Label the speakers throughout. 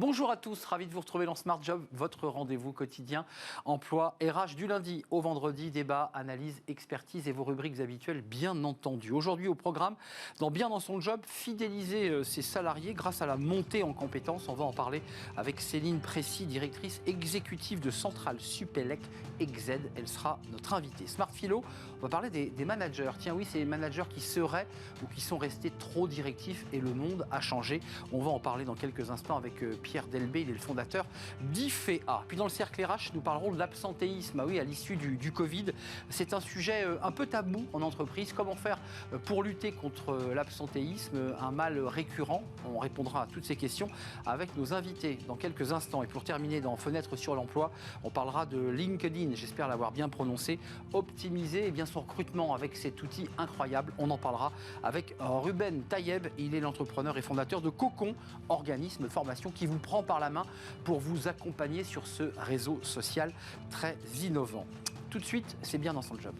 Speaker 1: Bonjour à tous, ravi de vous retrouver dans Smart Job, votre rendez-vous quotidien emploi RH du lundi au vendredi, débat, analyse, expertise et vos rubriques habituelles bien entendu. Aujourd'hui au programme, dans Bien dans son job, fidéliser ses salariés grâce à la montée en compétences. On va en parler avec Céline Précy, directrice exécutive de Centrale Supélec EXED. Elle sera notre invitée. Smart Philo, on va parler des managers. Tiens oui, ces managers qui seraient ou qui sont restés trop directifs et le monde a changé. On va en parler dans quelques instants avec Pierre Delbé, il est le fondateur d'IFEA. Puis dans le cercle RH, nous parlerons de l'absentéisme. Ah oui, à l'issue du Covid, c'est un sujet un peu tabou en entreprise. Comment faire pour lutter contre l'absentéisme, un mal récurrent? On répondra à toutes ces questions avec nos invités dans quelques instants. Et pour terminer dans Fenêtre sur l'emploi, on parlera de LinkedIn, j'espère l'avoir bien prononcé, optimiser eh bien, son recrutement avec cet outil incroyable. On en parlera avec Ruben Tayeb, il est l'entrepreneur et fondateur de Cocon, organisme de formation qui vous prend par la main pour vous accompagner sur ce réseau social très innovant. Tout de suite, c'est bien dans son job.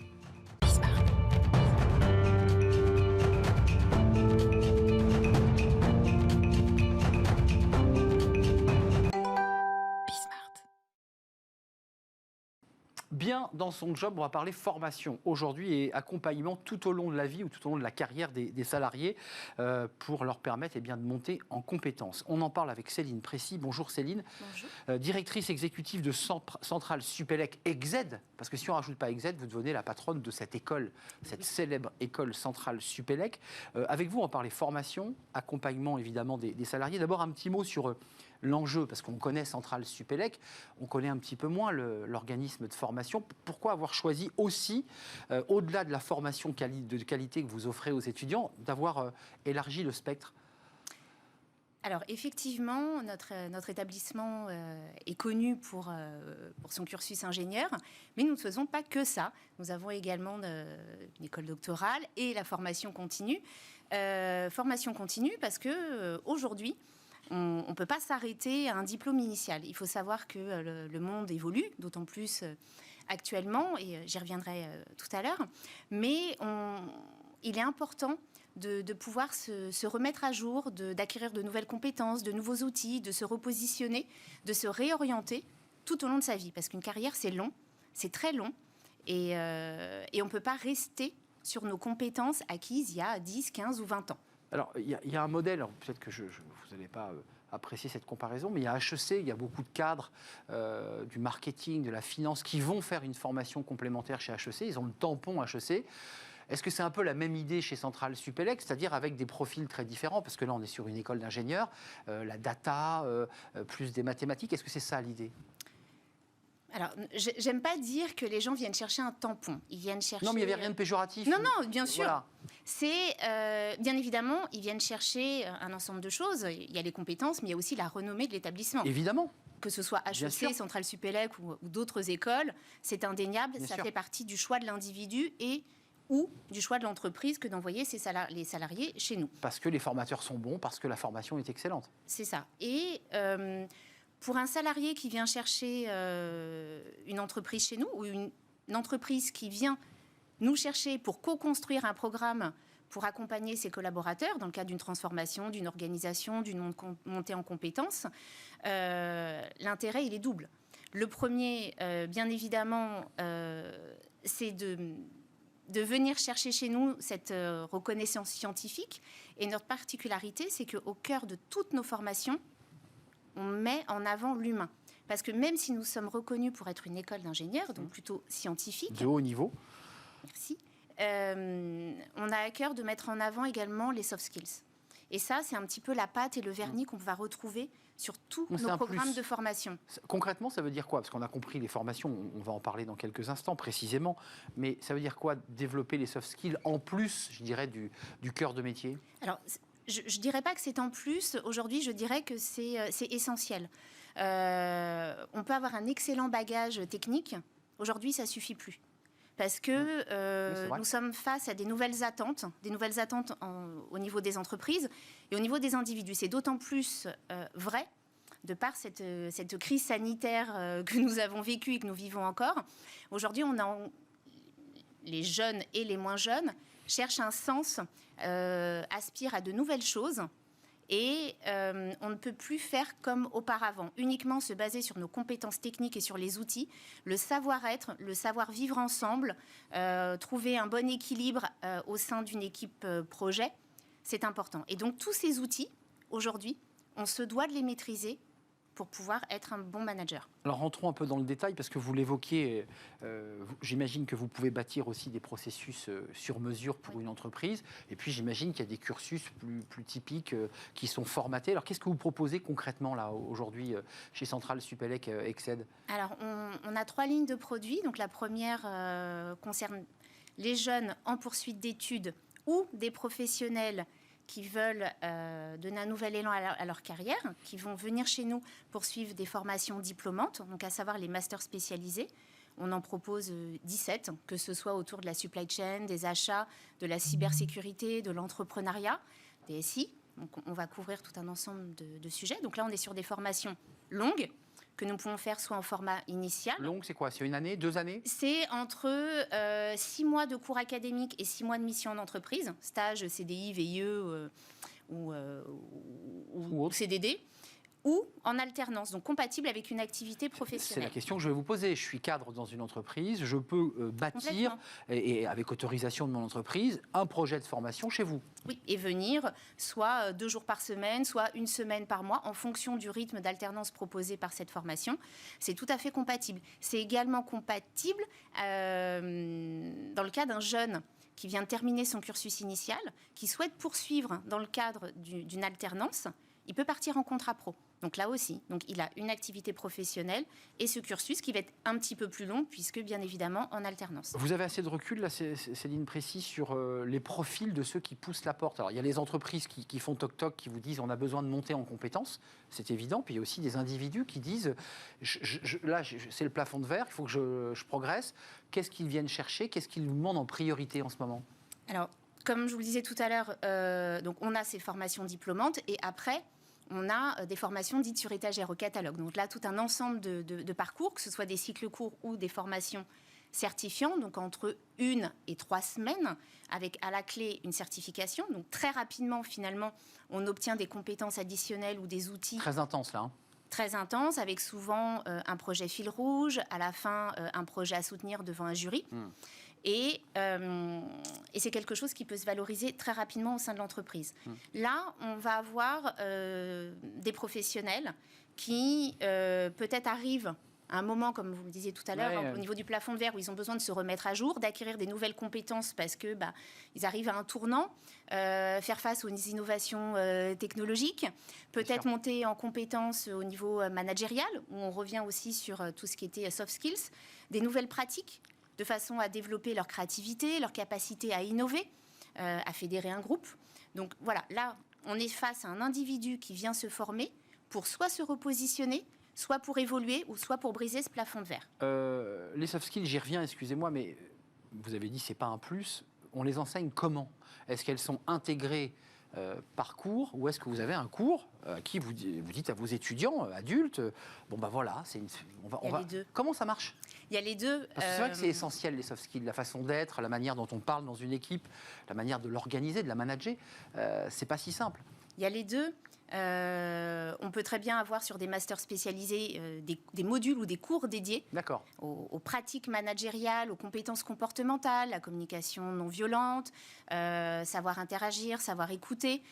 Speaker 1: Bien dans son job, on va parler formation aujourd'hui et accompagnement tout au long de la vie ou tout au long de la carrière des salariés pour leur permettre eh bien, de monter en compétences. On en parle avec Céline Précy. Bonjour Céline. Bonjour. Directrice exécutive de Centrale Supélec EXED, parce que si on ne rajoute pas EXED, vous devenez la patronne de cette école, cette célèbre école Centrale Supélec. Avec vous, on va parler formation, accompagnement évidemment des salariés. D'abord un petit mot sur l'enjeu, parce qu'on connaît Centrale Supélec, on connaît un petit peu moins l'organisme de formation. Pourquoi avoir choisi aussi, au-delà de la formation de qualité que vous offrez aux étudiants, d'avoir élargi le spectre ?
Speaker 2: Alors effectivement, notre établissement est connu pour son cursus ingénieur, mais nous ne faisons pas que ça. Nous avons également une école doctorale et la formation continue. Formation continue parce que aujourd'hui, on ne peut pas s'arrêter à un diplôme initial. Il faut savoir que le monde évolue, d'autant plus actuellement, et j'y reviendrai tout à l'heure. Mais il est important de pouvoir se remettre à jour, d'acquérir de nouvelles compétences, de nouveaux outils, de se repositionner, de se réorienter tout au long de sa vie. Parce qu'une carrière, c'est long, c'est très long, et on ne peut pas rester sur nos compétences acquises il y a 10, 15 ou 20 ans.
Speaker 1: Alors, il y a un modèle, peut-être que vous n'allez pas apprécier cette comparaison, mais il y a HEC, il y a beaucoup de cadres du marketing, de la finance qui vont faire une formation complémentaire chez HEC. Ils ont le tampon HEC. Est-ce que c'est un peu la même idée chez Centrale Supélec, c'est-à-dire avec des profils très différents? Parce que là, on est sur une école d'ingénieurs, la data, plus des mathématiques. Est-ce que c'est ça l'idée ?
Speaker 2: Alors, j'aime pas dire que les gens viennent chercher un tampon. Ils viennent chercher...
Speaker 1: Non, mais il n'y avait rien de péjoratif.
Speaker 2: Non, bien sûr.
Speaker 1: Voilà.
Speaker 2: C'est, bien évidemment, ils viennent chercher un ensemble de choses. Il y a les compétences, mais il y a aussi la renommée de l'établissement.
Speaker 1: Évidemment.
Speaker 2: Que ce soit HEC, Centrale Supélec ou d'autres écoles, c'est indéniable. Bien sûr. Fait partie du choix de l'individu ou du choix de l'entreprise que d'envoyer les salariés chez nous.
Speaker 1: Parce que les formateurs sont bons, parce que la formation est excellente.
Speaker 2: C'est ça. Et... pour un salarié qui vient chercher une entreprise chez nous ou une entreprise qui vient nous chercher pour co-construire un programme pour accompagner ses collaborateurs dans le cadre d'une transformation, d'une organisation, d'une montée en compétences, l'intérêt, il est double. Le premier, bien évidemment, c'est de venir chercher chez nous cette reconnaissance scientifique. Et notre particularité, c'est qu'au cœur de toutes nos formations, on met en avant l'humain. Parce que même si nous sommes reconnus pour être une école d'ingénieurs, donc plutôt scientifique...
Speaker 1: De haut niveau.
Speaker 2: Merci. On a à cœur de mettre en avant également les soft skills. Et ça, c'est un petit peu la pâte et le vernis qu'on va retrouver sur tous nos programmes de formation.
Speaker 1: Concrètement, ça veut dire quoi? Parce qu'on a compris les formations, on va en parler dans quelques instants précisément, mais ça veut dire quoi développer les soft skills en plus, je dirais, du cœur de métier?
Speaker 2: Alors, je ne dirais pas que c'est en plus. Aujourd'hui, je dirais que c'est essentiel. On peut avoir un excellent bagage technique. Aujourd'hui, ça ne suffit plus. Parce que nous sommes face à des nouvelles attentes au niveau des entreprises et au niveau des individus. C'est d'autant plus vrai de par cette crise sanitaire que nous avons vécue et que nous vivons encore. Aujourd'hui, les jeunes et les moins jeunes cherchent un sens, aspirent à de nouvelles choses Et on ne peut plus faire comme auparavant, uniquement se baser sur nos compétences techniques et sur les outils, le savoir-être, le savoir-vivre ensemble, trouver un bon équilibre au sein d'une équipe projet, c'est important. Et donc tous ces outils, aujourd'hui, on se doit de les maîtriser pour pouvoir être un bon manager.
Speaker 1: Alors rentrons un peu dans le détail parce que vous l'évoquiez, j'imagine que vous pouvez bâtir aussi des processus sur mesure pour une entreprise et puis j'imagine qu'il y a des cursus plus typiques qui sont formatés. Alors qu'est-ce que vous proposez concrètement là aujourd'hui chez Centrale Supélec Exced?
Speaker 2: Alors on a 3 lignes de produits. Donc la première concerne les jeunes en poursuite d'études ou des professionnels qui veulent donner un nouvel élan à leur carrière, qui vont venir chez nous pour suivre des formations diplômantes, donc à savoir les masters spécialisés. On en propose 17, que ce soit autour de la supply chain, des achats, de la cybersécurité, de l'entrepreneuriat, des SI. Donc on va couvrir tout un ensemble de sujets. Donc là, on est sur des formations longues, que nous pouvons faire soit en format initial.
Speaker 1: Longue, c'est quoi? C'est 1 année, 2 années?
Speaker 2: C'est entre 6 mois de cours académiques et 6 mois de mission en entreprise, stage, CDI, VIE ou CDD, ou en alternance, donc compatible avec une activité professionnelle.
Speaker 1: C'est la question que je vais vous poser. Je suis cadre dans une entreprise, je peux bâtir, et avec autorisation de mon entreprise, un projet de formation chez vous.
Speaker 2: Oui, et venir soit 2 jours par semaine, soit 1 semaine par mois, en fonction du rythme d'alternance proposé par cette formation. C'est tout à fait compatible. C'est également compatible dans le cas d'un jeune qui vient de terminer son cursus initial, qui souhaite poursuivre dans le cadre d'une alternance. Il peut partir en contrat pro. Donc là aussi, donc il a une activité professionnelle et ce cursus qui va être un petit peu plus long puisque bien évidemment en alternance.
Speaker 1: Vous avez assez de recul là, Céline Précis, sur les profils de ceux qui poussent la porte. Alors il y a les entreprises qui font toc-toc, qui vous disent on a besoin de monter en compétences, c'est évident. Puis il y a aussi des individus qui disent là c'est le plafond de verre, il faut que je progresse. Qu'est-ce qu'ils viennent chercher? Qu'est-ce qu'ils nous demandent en priorité en ce moment?
Speaker 2: Alors comme je vous le disais tout à l'heure, donc on a ces formations diplômantes et après on a des formations dites sur étagère au catalogue. Donc là, tout un ensemble de parcours, que ce soit des cycles courts ou des formations certifiantes, donc entre 1 et 3 semaines, avec à la clé une certification. Donc très rapidement, finalement, on obtient des compétences additionnelles ou des outils.
Speaker 1: Très intense là.
Speaker 2: Très intense, avec souvent un projet fil rouge, à la fin un projet à soutenir devant un jury. Et c'est quelque chose qui peut se valoriser très rapidement au sein de l'entreprise. Là, on va avoir des professionnels qui peut-être arrivent à un moment, comme vous le disiez tout à l'heure, au niveau du plafond de verre, où ils ont besoin de se remettre à jour, d'acquérir des nouvelles compétences parce que ils arrivent à un tournant, faire face aux innovations technologiques, peut-être monter en compétences au niveau managérial, où on revient aussi sur tout ce qui était soft skills, des nouvelles pratiques, de façon à développer leur créativité, leur capacité à innover, à fédérer un groupe. Donc voilà, là, on est face à un individu qui vient se former pour soit se repositionner, soit pour évoluer, ou soit pour briser ce plafond de verre.
Speaker 1: Les soft skills, j'y reviens, excusez-moi, mais vous avez dit c'est pas un plus. On les enseigne comment? Est-ce qu'elles sont intégrées par cours, ou est-ce que vous avez un cours qui vous dites à vos étudiants adultes, bon ben voilà,
Speaker 2: les deux.
Speaker 1: Comment ça marche?
Speaker 2: Il y a les deux.
Speaker 1: Parce que c'est vrai que c'est essentiel, les soft skills, la façon d'être, la manière dont on parle dans une équipe, la manière de l'organiser, de la manager. C'est pas si simple.
Speaker 2: Il y a les deux. On peut très bien avoir sur des masters spécialisés des modules ou des cours dédiés aux pratiques managériales, aux compétences comportementales, la communication non violente, savoir interagir, savoir écouter,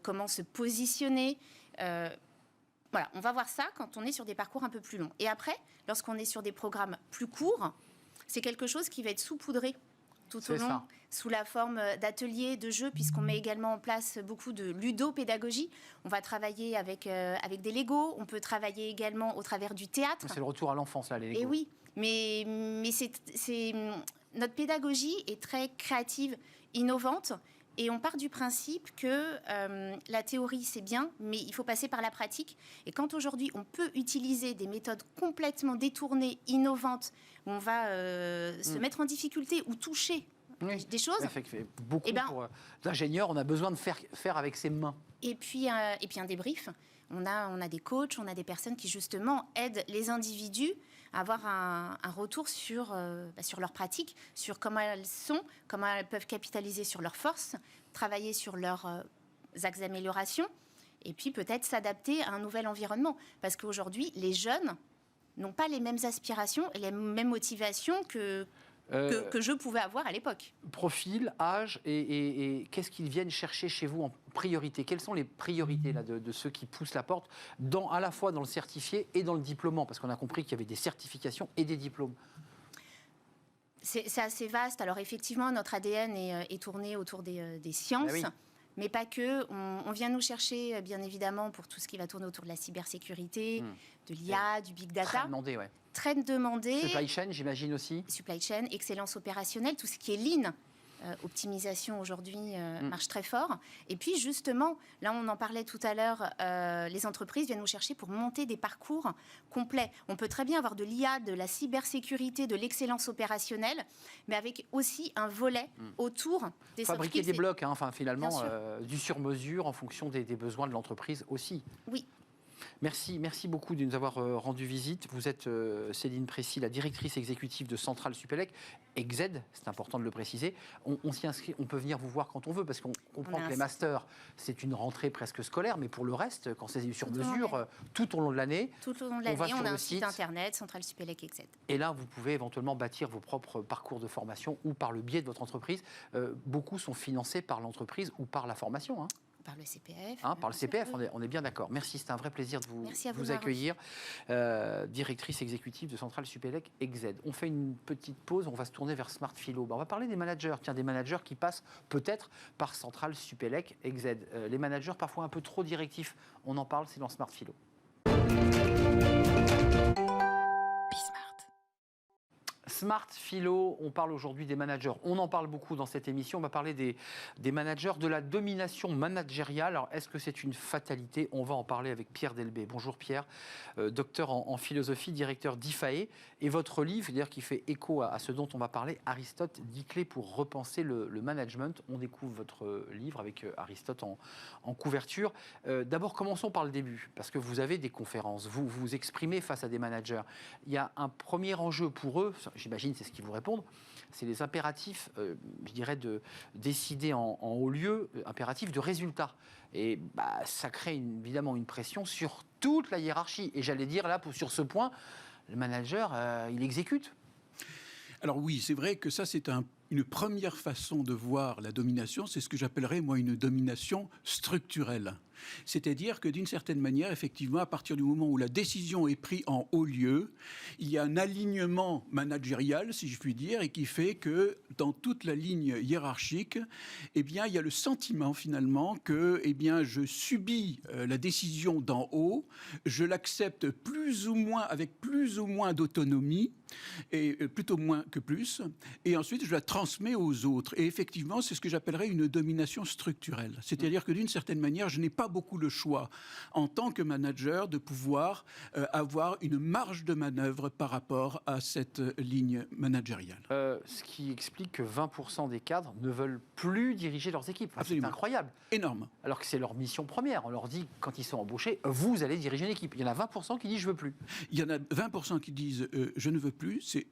Speaker 2: comment se positionner. Voilà, on va voir ça quand on est sur des parcours un peu plus longs. Et après, lorsqu'on est sur des programmes plus courts, c'est quelque chose qui va être saupoudré tout au long, sous la forme d'ateliers, de jeux, puisqu'on met également en place beaucoup de ludopédagogie. On va travailler avec des Legos, on peut travailler également au travers du théâtre.
Speaker 1: C'est le retour à l'enfance, là, les Legos.
Speaker 2: Et oui, mais notre pédagogie est très créative, innovante, et on part du principe que la théorie, c'est bien, mais il faut passer par la pratique. Et quand aujourd'hui, on peut utiliser des méthodes complètement détournées, innovantes, où on va se mettre en difficulté ou toucher des choses.
Speaker 1: Beaucoup pour l'ingénieur, on a besoin de faire avec ses mains.
Speaker 2: Et puis un débrief. On a des coachs, on a des personnes qui justement aident les individus à avoir un retour sur leurs pratiques, sur comment elles sont, comment elles peuvent capitaliser sur leurs forces, travailler sur leurs axes d'amélioration et puis peut-être s'adapter à un nouvel environnement. Parce qu'aujourd'hui, les jeunes n'ont pas les mêmes aspirations et les mêmes motivations que je pouvais avoir à l'époque.
Speaker 1: Profil, âge et qu'est-ce qu'ils viennent chercher chez vous en priorité? Quelles sont les priorités là, de ceux qui poussent la porte, à la fois dans le certifié et dans le diplômant? Parce qu'on a compris qu'il y avait des certifications et des diplômes.
Speaker 2: C'est assez vaste. Alors effectivement, notre ADN est tourné autour des sciences.
Speaker 1: Oui.
Speaker 2: Mais pas que. On vient nous chercher, bien évidemment, pour tout ce qui va tourner autour de la cybersécurité, de l'IA, du big data.
Speaker 1: Très demandé, ouais.
Speaker 2: Très demandé.
Speaker 1: Supply chain, j'imagine aussi.
Speaker 2: Supply chain, excellence opérationnelle, tout ce qui est lean. Optimisation aujourd'hui marche très fort. Et puis justement, là on en parlait tout à l'heure, les entreprises viennent nous chercher pour monter des parcours complets. On peut très bien avoir de l'IA, de la cybersécurité, de l'excellence opérationnelle, mais avec aussi un volet autour des soft
Speaker 1: fabriquer
Speaker 2: skills.
Speaker 1: des blocs, hein, enfin, finalement, du sur-mesure en fonction des besoins de l'entreprise aussi.
Speaker 2: Oui.
Speaker 1: Merci beaucoup de nous avoir rendu visite. Vous êtes Céline Précy, la directrice exécutive de Centrale Supélec, EGZ, c'est important de le préciser. On s'y inscrit, on peut venir vous voir quand on veut, parce qu'on comprend que les masters, c'est une rentrée presque scolaire, mais pour le reste, quand c'est sur mesure, tout au long de l'année,
Speaker 2: tout au long de l'année, on a un site internet, Centrale Supélec, EGZ.
Speaker 1: Et là, vous pouvez éventuellement bâtir vos propres parcours de formation ou par le biais de votre entreprise. Beaucoup sont financés par l'entreprise ou par la formation, hein.
Speaker 2: Par le CPF.
Speaker 1: Par le CPF, on est bien d'accord. Merci, c'était un vrai plaisir de vous accueillir. Directrice exécutive de Centrale Supélec, EGZ. On fait une petite pause, on va se tourner vers Smart Philo. On va parler des managers. Tiens, des managers qui passent peut-être par Centrale Supélec, EGZ. Les managers parfois un peu trop directifs. On en parle, c'est dans Smart Philo. Smart Philo, on parle aujourd'hui des managers. On en parle beaucoup dans cette émission. On va parler des managers, de la domination managériale. Alors, est-ce que c'est une fatalité? On va en parler avec Pierre Delbé. Bonjour Pierre, docteur en philosophie, directeur d'IFAE. Et votre livre, d'ailleurs, qui fait écho à ce dont on va parler, Aristote, 10 clés pour repenser le management. On découvre votre livre avec Aristote en couverture. D'abord, commençons par le début, parce que vous avez des conférences, vous vous exprimez face à des managers. Il y a un premier enjeu pour eux, j'imagine c'est ce qu'ils vous répondent, c'est les impératifs, je dirais, de décider en haut lieu, impératifs de résultats. Et ça crée évidemment une pression sur toute la hiérarchie. Et j'allais dire, là, sur ce point, le manager, il exécute.
Speaker 3: Alors oui, c'est vrai que ça, c'est une première façon de voir la domination. C'est ce que j'appellerais, moi, une domination structurelle. C'est-à-dire que d'une certaine manière, effectivement, à partir du moment où la décision est prise en haut lieu, il y a un alignement managérial, si je puis dire, et qui fait que dans toute la ligne hiérarchique, eh bien, il y a le sentiment finalement que, eh bien, je subis la décision d'en haut, je l'accepte plus ou moins avec plus ou moins d'autonomie, et plutôt moins que plus, et ensuite je la transmets aux autres. Et effectivement, c'est ce que j'appellerais une domination structurelle. C'est-à-dire que d'une certaine manière, je n'ai pas beaucoup le choix en tant que manager de pouvoir avoir une marge de manœuvre par rapport à cette ligne managériale.
Speaker 1: Ce qui explique que 20% des cadres ne veulent plus diriger leurs équipes. Enfin, c'est incroyable.
Speaker 3: Énorme.
Speaker 1: Alors que c'est leur mission première. On leur dit, quand ils sont embauchés, vous allez diriger une équipe. Il y en a 20% qui disent je veux plus.
Speaker 3: Il y en a 20% qui disent je ne veux plus. C'est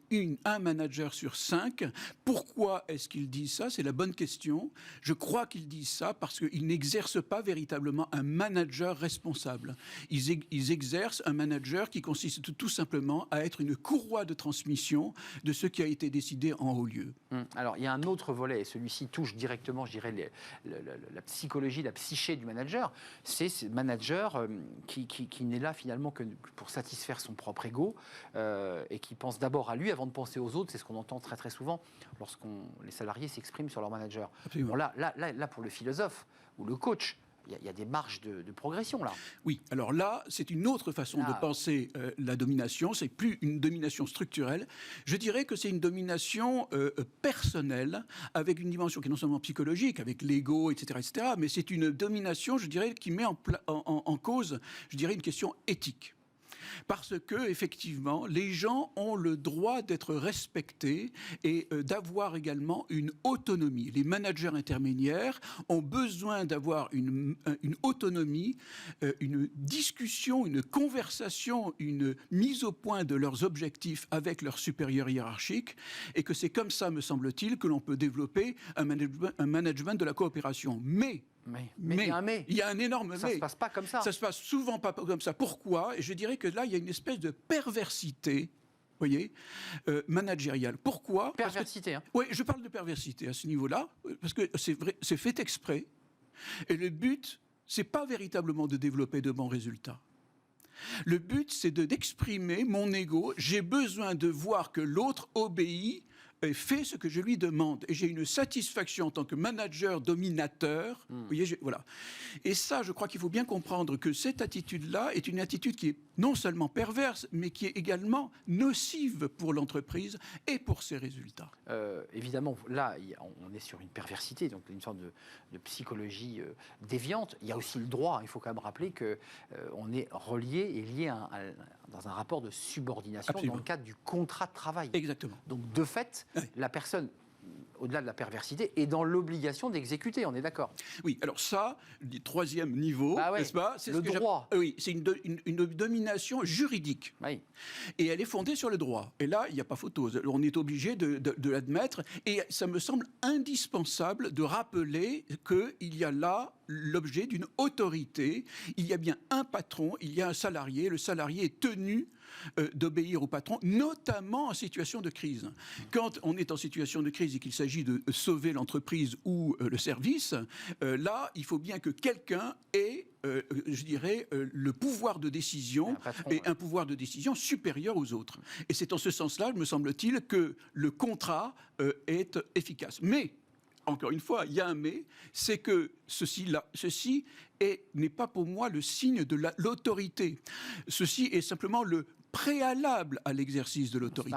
Speaker 3: un manager sur 5. Pourquoi est-ce qu'ils disent ça? C'est la bonne question. Je crois qu'ils disent ça parce qu'ils n'exercent pas véritablement un manager responsable. Ils exercent un manager qui consiste tout simplement à être une courroie de transmission de ce qui a été décidé en haut lieu.
Speaker 1: Alors, il y a un autre volet, et celui-ci touche directement, je dirais, la psychologie, la psyché du manager. C'est ce manager qui n'est là finalement que pour satisfaire son propre ego et qui pense d'abord à lui avant de penser aux autres. C'est ce qu'on entend très très souvent lorsque les salariés s'expriment sur leur manager. Bon, là, pour le philosophe ou le coach, il y a des marges de progression là.
Speaker 3: Oui, alors là, c'est une autre façon de penser la domination. C'est plus une domination structurelle. Je dirais que c'est une domination personnelle, avec une dimension qui est non seulement psychologique, avec l'ego, etc., mais c'est une domination, je dirais, qui met en cause, je dirais, une question éthique. Parce que, effectivement, les gens ont le droit d'être respectés et d'avoir également une autonomie. Les managers intermédiaires ont besoin d'avoir une autonomie, une discussion, une conversation, une mise au point de leurs objectifs avec leurs supérieurs hiérarchiques, et que c'est comme ça, me semble-t-il, que l'on peut développer un management de la coopération. Mais
Speaker 1: Mais il y a un mais.
Speaker 3: Il y a un énorme mais.
Speaker 1: Ça ne se passe pas comme ça.
Speaker 3: Ça se passe souvent pas comme ça. Pourquoi ? Et je dirais que là, il y a une espèce de perversité, voyez, managériale. Pourquoi ?
Speaker 1: Perversité.
Speaker 3: Oui, je parle de perversité à ce niveau-là, parce que c'est vrai, c'est fait exprès. Et le but, c'est pas véritablement de développer de bons résultats. Le but, c'est d'exprimer mon ego. J'ai besoin de voir que l'autre obéit et fait ce que je lui demande. Et j'ai une satisfaction en tant que manager dominateur. Vous voyez, voilà. Et ça, je crois qu'il faut bien comprendre que cette attitude-là est une attitude qui est non seulement perverse, mais qui est également nocive pour l'entreprise et pour ses résultats.
Speaker 1: Évidemment, là, on est sur une perversité, donc une sorte de psychologie déviante. Il y a aussi le droit. Il faut quand même rappeler qu'on est relié et lié dans un rapport de subordination. Absolument. Dans le cadre du contrat de travail.
Speaker 3: Exactement.
Speaker 1: Donc, de fait,
Speaker 3: oui.
Speaker 1: La personne, au-delà de la perversité, est dans l'obligation d'exécuter, on est d'accord ?
Speaker 3: Oui, alors ça, le troisième niveau, n'est-ce pas ?
Speaker 1: C'est le droit.
Speaker 3: Oui, c'est une domination juridique.
Speaker 1: Oui.
Speaker 3: Et elle est fondée sur le droit. Et là, il n'y a pas photo. On est obligé de l'admettre. Et ça me semble indispensable de rappeler qu'il y a là l'objet d'une autorité. Il y a bien un patron, il y a un salarié. Le salarié est tenu d'obéir au patron, notamment en situation de crise. Quand on est en situation de crise et qu'il s'agit de sauver l'entreprise ou le service, là, il faut bien que quelqu'un ait, je dirais, le pouvoir de décision et un pouvoir de décision supérieur aux autres. Et c'est en ce sens-là, me semble-t-il, que le contrat est efficace. Mais encore une fois, il y a un mais, c'est que ceci n'est pas pour moi le signe de l'autorité. Ceci est simplement le préalable à l'exercice de l'autorité.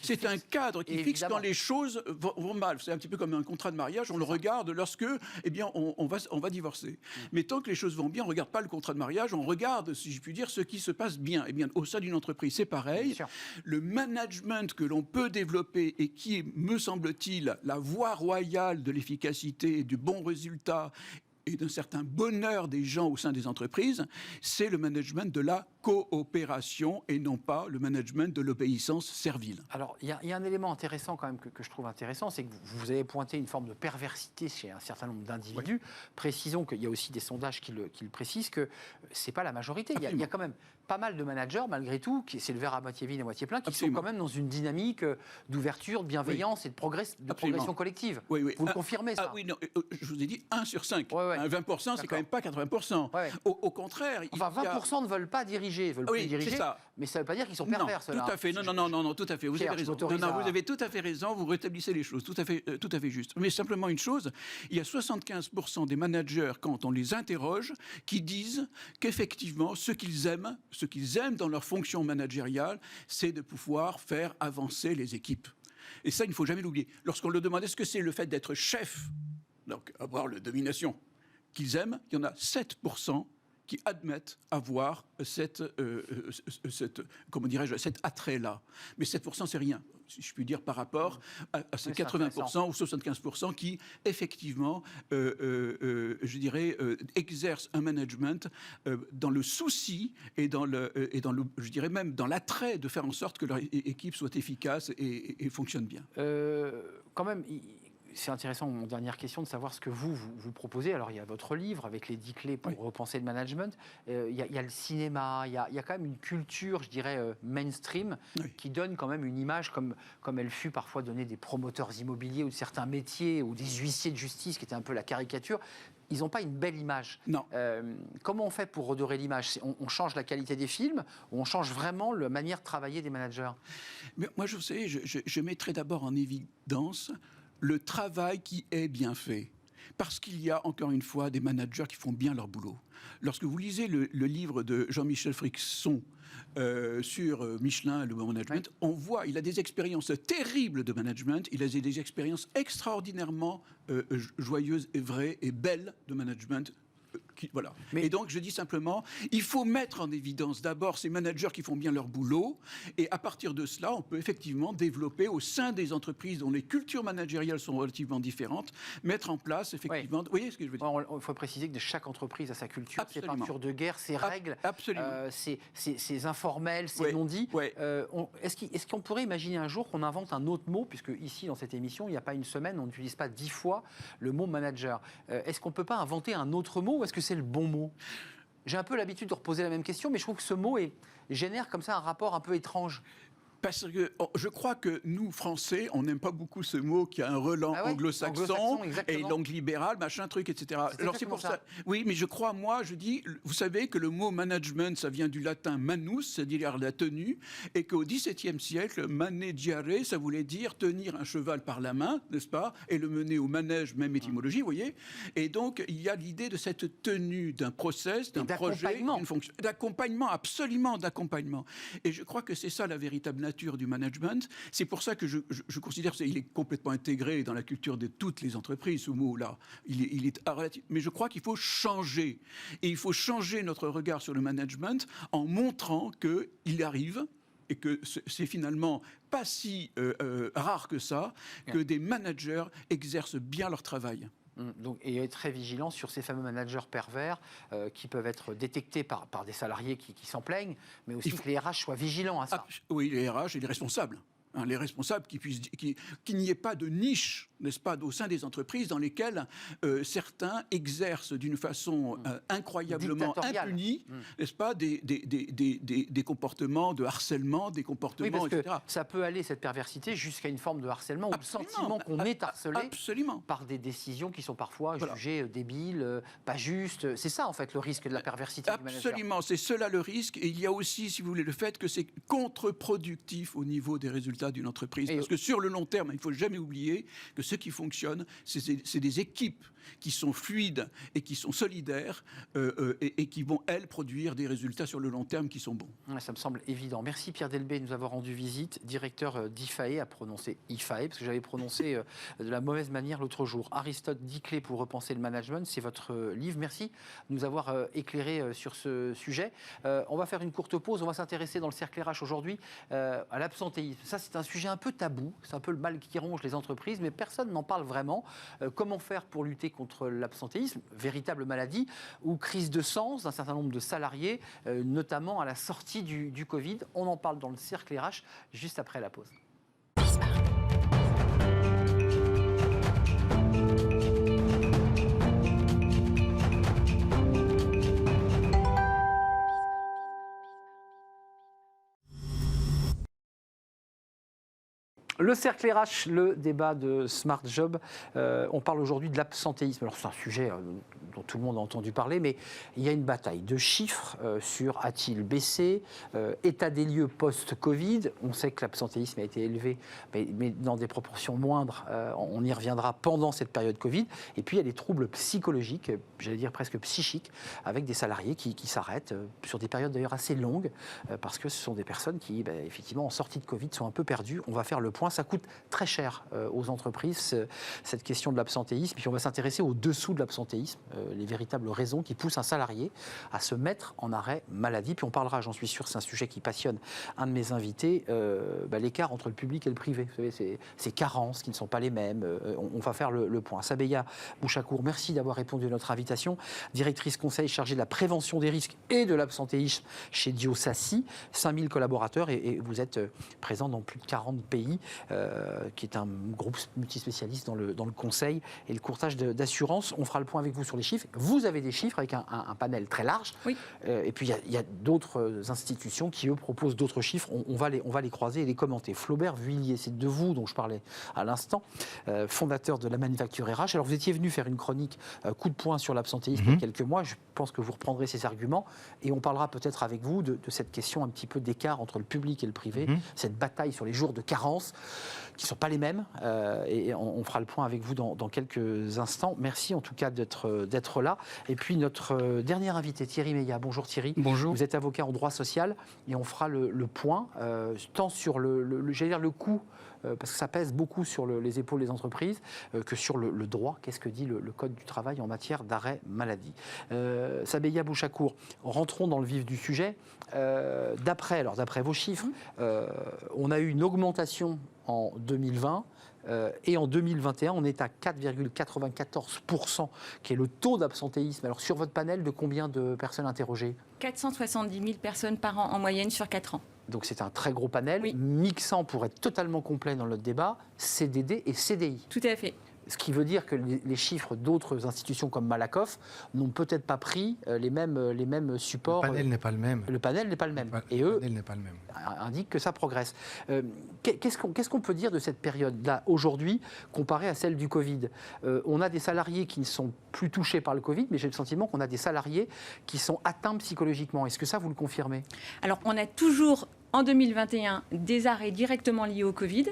Speaker 3: C'est un cadre qui fixe quand les choses vont mal. C'est un petit peu comme un contrat de mariage, on le regarde lorsque, eh bien, on va divorcer. Mais tant que les choses vont bien, on ne regarde pas le contrat de mariage, on regarde, si je puis dire, ce qui se passe bien. Eh bien, au sein d'une entreprise, c'est pareil. Le management que l'on peut développer et qui est, me semble-t-il, la voie royale de l'efficacité et du bon résultat et d'un certain bonheur des gens au sein des entreprises, c'est le management de la coopération et non pas le management de l'obéissance servile.
Speaker 1: Alors, il y a un élément intéressant quand même que je trouve intéressant, c'est que vous avez pointé une forme de perversité chez un certain nombre d'individus. Oui. Précisons qu'il y a aussi des sondages qui le précisent que ce n'est pas la majorité. Il y a quand même pas mal de managers, malgré tout, c'est le verre à moitié vide et à moitié plein, qui sont quand même dans une dynamique d'ouverture, de bienveillance et de progression collective.
Speaker 3: Oui.
Speaker 1: Vous le confirmez, ça ?
Speaker 3: Oui, non, je vous ai dit 1 sur 5. 20%, c'est quand même pas 80%. Au contraire...
Speaker 1: Enfin, 20% ne veulent pas diriger, plus diriger, mais ça ne veut pas dire qu'ils sont pervers,
Speaker 3: non, tout à fait, non, tout à fait, vous avez raison. Vous avez tout à fait raison, vous rétablissez les choses, tout à fait juste. Mais simplement une chose, il y a 75% des managers, quand on les interroge, qui disent qu'effectivement, ce qu'ils aiment dans leur fonction managériale, c'est de pouvoir faire avancer les équipes. Et ça, il ne faut jamais l'oublier. Lorsqu'on leur demande est-ce que c'est le fait d'être chef, donc avoir la domination, qu'ils aiment, il y en a 7% qui admettent avoir cet attrait-là. Mais 7%, c'est rien, si je puis dire, par rapport à ces 80% ou 75% qui, effectivement, je dirais, exercent un management dans le souci et je dirais même dans l'attrait de faire en sorte que leur équipe soit efficace et fonctionne bien.
Speaker 1: Quand même... C'est intéressant, mon dernière question, de savoir ce que vous proposez. Alors, il y a votre livre avec les 10 clés pour repenser le management. Il y a le cinéma, il y a quand même une culture, je dirais, mainstream, qui donne quand même une image comme elle fut parfois donnée des promoteurs immobiliers ou de certains métiers ou des huissiers de justice, qui était un peu la caricature. Ils n'ont pas une belle image.
Speaker 3: Non.
Speaker 1: Comment on fait pour redorer l'image ? On change la qualité des films ou on change vraiment la manière de travailler des managers ?
Speaker 3: Mais moi, je mettrais d'abord en évidence le travail qui est bien fait. Parce qu'il y a, encore une fois, des managers qui font bien leur boulot. Lorsque vous lisez le livre de Jean-Michel Frixon sur Michelin, le management, on voit, il a des expériences terribles de management, il a des expériences extraordinairement joyeuses et vraies et belles de management, Voilà.
Speaker 1: Mais-
Speaker 3: Et donc, je dis simplement, il faut mettre en évidence d'abord ces managers qui font bien leur boulot, et à partir de cela, on peut effectivement développer au sein des entreprises dont les cultures managériales sont relativement différentes, mettre en place effectivement... Vous voyez ce que je veux dire?
Speaker 1: Il faut préciser que chaque entreprise a sa culture,
Speaker 3: Absolument.
Speaker 1: ses peintures de guerre, ses règles,
Speaker 3: Absolument.
Speaker 1: ses informels, ses
Speaker 3: Ouais,
Speaker 1: non-dits.
Speaker 3: ouais.
Speaker 1: Est-ce qu'on pourrait imaginer un jour qu'on invente un autre mot, puisque ici, dans cette émission, il n'y a pas une semaine, on n'utilise pas 10 fois le mot manager. Est-ce qu'on ne peut pas inventer un autre mot, ou est-ce que c'est le bon mot? J'ai un peu l'habitude de reposer la même question, mais je trouve que ce mot génère comme ça un rapport un peu étrange.
Speaker 3: Parce que je crois que nous, Français, on n'aime pas beaucoup ce mot qui a un relent anglo-saxon
Speaker 1: anglo-saxon,
Speaker 3: et
Speaker 1: exactement.
Speaker 3: langue libérale, machin truc, etc. Alors c'est pour
Speaker 1: exactement
Speaker 3: ça. Oui, mais je crois, moi, je dis, vous savez que le mot management, ça vient du latin manus, c'est-à-dire la tenue, et qu'au XVIIe siècle, maneggiare, ça voulait dire tenir un cheval par la main, n'est-ce pas, et le mener au manège, même étymologie, vous voyez. Et donc, il y a l'idée de cette tenue d'un process, d'un projet, d'une fonction, d'accompagnement, absolument d'accompagnement. Et je crois que c'est ça la véritable nature du management. C'est pour ça que je considère qu'il est complètement intégré dans la culture de toutes les entreprises, ce mot-là. Il est mais je crois qu'il faut changer. Et il faut changer notre regard sur le management en montrant qu'il arrive et que c'est finalement pas si rare que ça, que des managers exercent bien leur travail.
Speaker 1: Donc, et être très vigilant sur ces fameux managers pervers qui peuvent être détectés par des salariés qui s'en plaignent, mais aussi que les RH soient vigilants à ça.
Speaker 3: Oui, les RH et les responsables. Les responsables qu'il n'y ait pas de niche, n'est-ce pas, au sein des entreprises dans lesquelles certains exercent d'une façon incroyablement impunie, n'est-ce pas, des comportements de harcèlement, des comportements,
Speaker 1: etc.
Speaker 3: Que
Speaker 1: ça peut aller, cette perversité, jusqu'à une forme de harcèlement ou le sentiment qu'on est harcelé par des décisions qui sont parfois jugées débiles, pas justes. C'est ça, en fait, le risque de la perversité du manager.
Speaker 3: Absolument, c'est cela le risque. Et il y a aussi, si vous voulez, le fait que c'est contre-productif au niveau des résultats d'une entreprise. Parce que sur le long terme, il ne faut jamais oublier que ce qui fonctionne, c'est des équipes qui sont fluides et qui sont solidaires et qui vont, elles, produire des résultats sur le long terme qui sont bons.
Speaker 1: Ça me semble évident. Merci Pierre Delbé de nous avoir rendu visite, directeur d'IFAE, à prononcer IFAE, parce que j'avais prononcé de la mauvaise manière l'autre jour. Aristote, 10 clés pour repenser le management, c'est votre livre. Merci de nous avoir éclairé sur ce sujet. On va faire une courte pause, on va s'intéresser dans le cercle RH aujourd'hui à l'absentéisme. Ça, c'est un sujet un peu tabou, c'est un peu le mal qui ronge les entreprises, mais personne n'en parle vraiment. Comment faire pour lutter contre l'absentéisme, véritable maladie, ou crise de sens d'un certain nombre de salariés, notamment à la sortie du Covid. On en parle dans le cercle RH juste après la pause. Le cercle RH, le débat de Smart Job. On parle aujourd'hui de l'absentéisme. Alors c'est un sujet dont tout le monde a entendu parler, mais il y a une bataille de chiffres sur a-t-il baissé, état des lieux post-Covid. On sait que l'absentéisme a été élevé, mais dans des proportions moindres. On y reviendra pendant cette période Covid. Et puis il y a des troubles psychologiques, j'allais dire presque psychiques, avec des salariés qui s'arrêtent sur des périodes d'ailleurs assez longues, parce que ce sont des personnes qui, effectivement, en sortie de Covid, sont un peu perdues. On va faire le point. Ça coûte très cher aux entreprises, cette question de l'absentéisme. Puis on va s'intéresser au dessous de l'absentéisme, les véritables raisons qui poussent un salarié à se mettre en arrêt maladie. Puis on parlera, j'en suis sûr, c'est un sujet qui passionne un de mes invités, l'écart entre le public et le privé. Vous savez, ces carences qui ne sont pas les mêmes. On va faire le point. Sabeya Bouchakour, merci d'avoir répondu à notre invitation. Directrice conseil chargée de la prévention des risques et de l'absentéisme chez Diosassi. 5000 collaborateurs et vous êtes présent dans plus de 40 pays. Qui est un groupe multispécialiste dans le conseil et le courtage d'assurance. On fera le point avec vous sur les chiffres. Vous avez des chiffres avec un panel très large. Oui. Et puis, il y a d'autres institutions qui, eux, proposent d'autres chiffres. On va les croiser et les commenter. Flaubert Vuillier, c'est de vous dont je parlais à l'instant, fondateur de la Manufacture RH. Alors, vous étiez venu faire une chronique coup de poing sur l'absentéisme il y a quelques mois. Je pense que vous reprendrez ces arguments et on parlera peut-être avec vous de cette question un petit peu d'écart entre le public et le privé, cette bataille sur les jours de carence qui ne sont pas les mêmes. Et on fera le point avec vous dans quelques instants. Merci en tout cas d'être là. Et puis notre dernier invité, Thierry Meillat. Bonjour Thierry.
Speaker 4: Bonjour.
Speaker 1: Vous êtes avocat en droit social et on fera le point tant sur j'allais dire le coût parce que ça pèse beaucoup sur les épaules des entreprises, que sur le droit. Qu'est-ce que dit le Code du travail en matière d'arrêt maladie? Sabeya Bouchakour, rentrons dans le vif du sujet. D'après vos chiffres, on a eu une augmentation en 2020. Et en 2021, on est à 4,94%, qui est le taux d'absentéisme. Alors, sur votre panel, de combien de personnes interrogées?
Speaker 4: 470 000 personnes par an en moyenne sur 4 ans.
Speaker 1: Donc, c'est un très gros panel,
Speaker 4: oui.
Speaker 1: Mixant pour être totalement complet dans notre débat, CDD et CDI.
Speaker 4: Tout à fait.
Speaker 1: Ce qui veut dire que les chiffres d'autres institutions comme Malakoff n'ont peut-être pas pris les mêmes supports.
Speaker 5: Le panel n'est pas le même.
Speaker 1: Le panel n'est pas le même.
Speaker 5: Et
Speaker 1: eux
Speaker 5: le panel n'est pas le même.
Speaker 1: Indiquent que ça progresse. Qu'est-ce qu'on peut dire de cette période-là, aujourd'hui, comparée à celle du Covid? On a des salariés qui ne sont plus touchés par le Covid, mais j'ai le sentiment qu'on a des salariés qui sont atteints psychologiquement. Est-ce que ça, vous le confirmez?
Speaker 4: Alors, on a toujours, en 2021, des arrêts directement liés au Covid.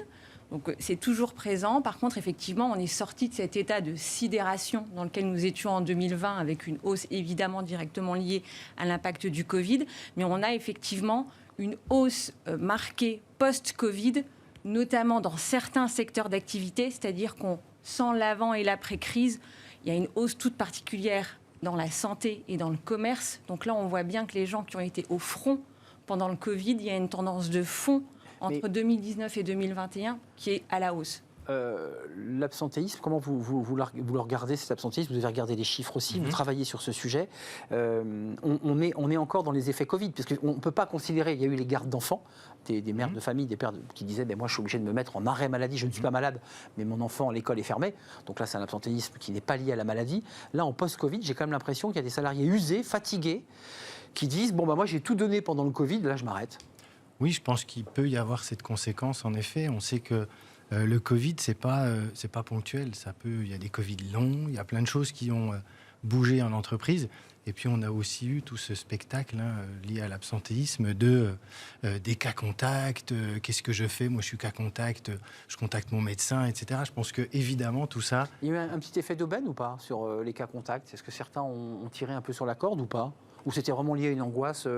Speaker 4: Donc c'est toujours présent. Par contre, effectivement, on est sorti de cet état de sidération dans lequel nous étions en 2020, avec une hausse évidemment directement liée à l'impact du Covid. Mais on a effectivement une hausse marquée post-Covid, notamment dans certains secteurs d'activité, c'est-à-dire qu'on sent l'avant et l'après-crise. Il y a une hausse toute particulière dans la santé et dans le commerce. Donc là, on voit bien que les gens qui ont été au front pendant le Covid, il y a une tendance de fond entre 2019 et 2021, qui est à la hausse.
Speaker 1: L'absentéisme, comment vous le regardez, cet absentéisme? Vous avez regardé les chiffres aussi, vous travaillez sur ce sujet. On est encore dans les effets Covid, parce qu'on ne peut pas considérer, il y a eu les gardes d'enfants, des mères de famille, des pères qui disaient moi je suis obligé de me mettre en arrêt maladie, je ne suis pas malade, mais mon enfant, l'école est fermée. Donc là, c'est un absentéisme qui n'est pas lié à la maladie. Là, en post-Covid, j'ai quand même l'impression qu'il y a des salariés usés, fatigués, qui disent moi j'ai tout donné pendant le Covid, là je m'arrête.
Speaker 5: Oui, je pense qu'il peut y avoir cette conséquence, en effet. On sait que le Covid, c'est pas ponctuel. Il y a des Covid longs, il y a plein de choses qui ont bougé en entreprise. Et puis, on a aussi eu tout ce spectacle lié à l'absentéisme des cas contacts. Qu'est-ce que je fais? Moi, je suis cas contact, je contacte mon médecin, etc. Je pense que, évidemment, tout ça...
Speaker 1: Il y a eu un petit effet d'aubaine ou pas sur les cas contacts? Est-ce que certains ont tiré un peu sur la corde ou pas? Ou c'était vraiment lié à une angoisse?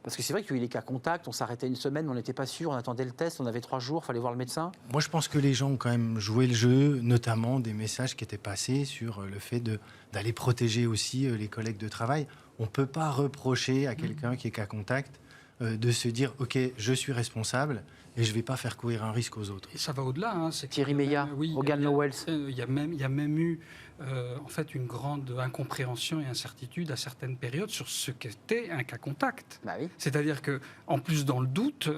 Speaker 1: Parce que c'est vrai qu'il y a eu les cas contacts, on s'arrêtait une semaine, on n'était pas sûr, on attendait le test, on avait 3 jours, il fallait voir le médecin.
Speaker 5: Moi, je pense que les gens ont quand même joué le jeu, notamment des messages qui étaient passés sur le fait d'aller protéger aussi les collègues de travail. On ne peut pas reprocher à quelqu'un qui est cas contact de se dire « Ok, je suis responsable ». Et je ne vais pas faire courir un risque aux autres.
Speaker 6: Et ça va au-delà.
Speaker 1: Thierry Meillat, Hogan Lovells.
Speaker 6: Il y a même eu en fait une grande incompréhension et incertitude à certaines périodes sur ce qu'était un cas contact.
Speaker 1: Bah oui.
Speaker 6: C'est-à-dire qu'en plus, dans le doute,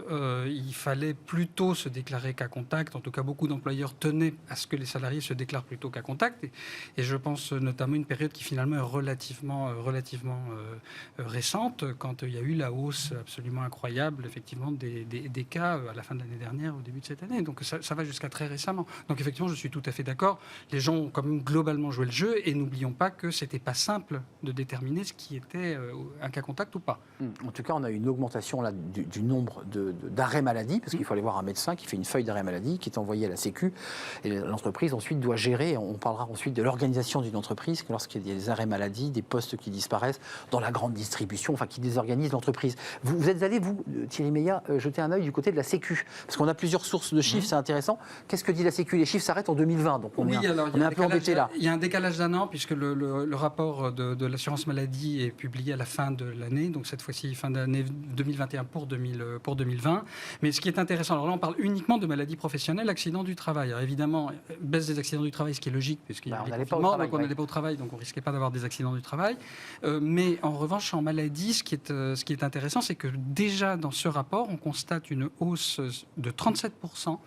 Speaker 6: il fallait plutôt se déclarer cas contact. En tout cas, beaucoup d'employeurs tenaient à ce que les salariés se déclarent plutôt cas contact. Et je pense notamment à une période qui finalement est relativement récente, quand il y a eu la hausse absolument incroyable, effectivement, des cas à la fin de l'année dernière, au début de cette année. Donc ça va jusqu'à très récemment. Donc effectivement, je suis tout à fait d'accord. Les gens ont quand même globalement joué le jeu, et n'oublions pas que c'était pas simple de déterminer ce qui était un cas contact ou pas.
Speaker 1: En tout cas, on a eu une augmentation là, du nombre d'arrêts maladie, parce qu'il faut aller voir un médecin qui fait une feuille d'arrêt maladie, qui est envoyée à la Sécu, et l'entreprise ensuite doit gérer. On parlera ensuite de l'organisation d'une entreprise, lorsqu'il y a des arrêts maladie, des postes qui disparaissent dans la grande distribution, enfin qui désorganisent l'entreprise. Vous êtes allé, vous, Thierry Meillat, jeter un œil du côté de la Sécu, parce qu'on a plusieurs sources de chiffres, c'est intéressant. Qu'est-ce que dit la Sécu? Les chiffres s'arrêtent en 2020, donc on est un peu embêté là.
Speaker 6: Il y a un décalage d'un an, puisque le rapport de l'assurance maladie est publié à la fin de l'année, donc cette fois-ci fin d'année 2021 pour 2020. Mais ce qui est intéressant, alors là on parle uniquement de maladies professionnelles, accidents du travail. Alors évidemment, baisse des accidents du travail, ce qui est logique, puisqu'il y a des confinements, donc on n'allait pas au travail, donc on ne risquait pas d'avoir des accidents du travail. Mais en revanche, en maladie, ce qui est intéressant, c'est que déjà dans ce rapport, on constate une hausse de 37%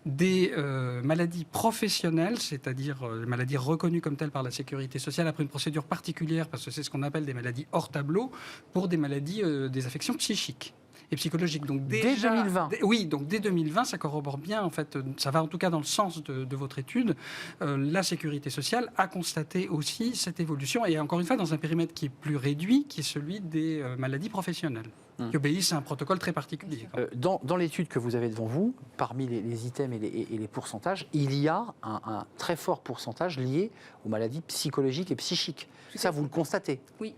Speaker 6: des maladies professionnelles, c'est-à-dire les maladies reconnues comme telles par la Sécurité sociale après une procédure particulière, parce que c'est ce qu'on appelle des maladies hors tableau, pour des maladies, des affections psychiques et psychologiques. Donc
Speaker 1: dès 2020.
Speaker 6: Oui, donc dès 2020, ça corrobore bien, en fait, ça va en tout cas dans le sens de votre étude. La Sécurité sociale a constaté aussi cette évolution, et encore une fois dans un périmètre qui est plus réduit, qui est celui des maladies professionnelles. qui obéissent à un protocole très particulier.
Speaker 1: Dans l'étude que vous avez devant vous, parmi les items et les pourcentages, il y a un très fort pourcentage lié aux maladies psychologiques et psychiques. Ça, vous le constatez?
Speaker 4: Oui.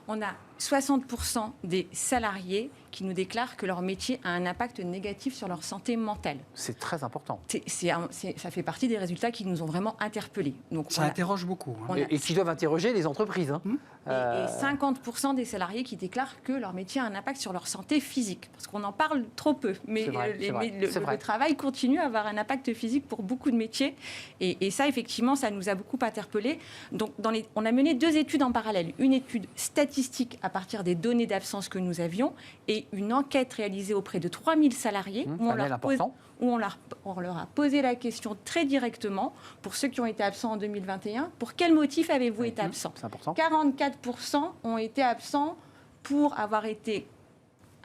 Speaker 4: On a 60% des salariés qui nous déclarent que leur métier a un impact négatif sur leur santé mentale.
Speaker 1: C'est très important.
Speaker 4: Ça fait partie des résultats qui nous ont vraiment interpellés. Donc,
Speaker 6: ça interroge beaucoup.
Speaker 1: Et qui doivent interroger les entreprises.
Speaker 4: Et 50% des salariés qui déclarent que leur métier a un impact sur leur santé physique. Parce qu'on en parle trop peu. Mais le travail continue à avoir un impact physique pour beaucoup de métiers. Et ça, effectivement, ça nous a beaucoup interpellés. Donc, on a mené 2 études en parallèle. Une étude statistique à partir des données d'absence que nous avions et une enquête réalisée auprès de 3000 salariés où on leur a posé la question très directement pour ceux qui ont été absents en 2021. Pour quel motif avez-vous été absent? 44% ont été absents pour avoir été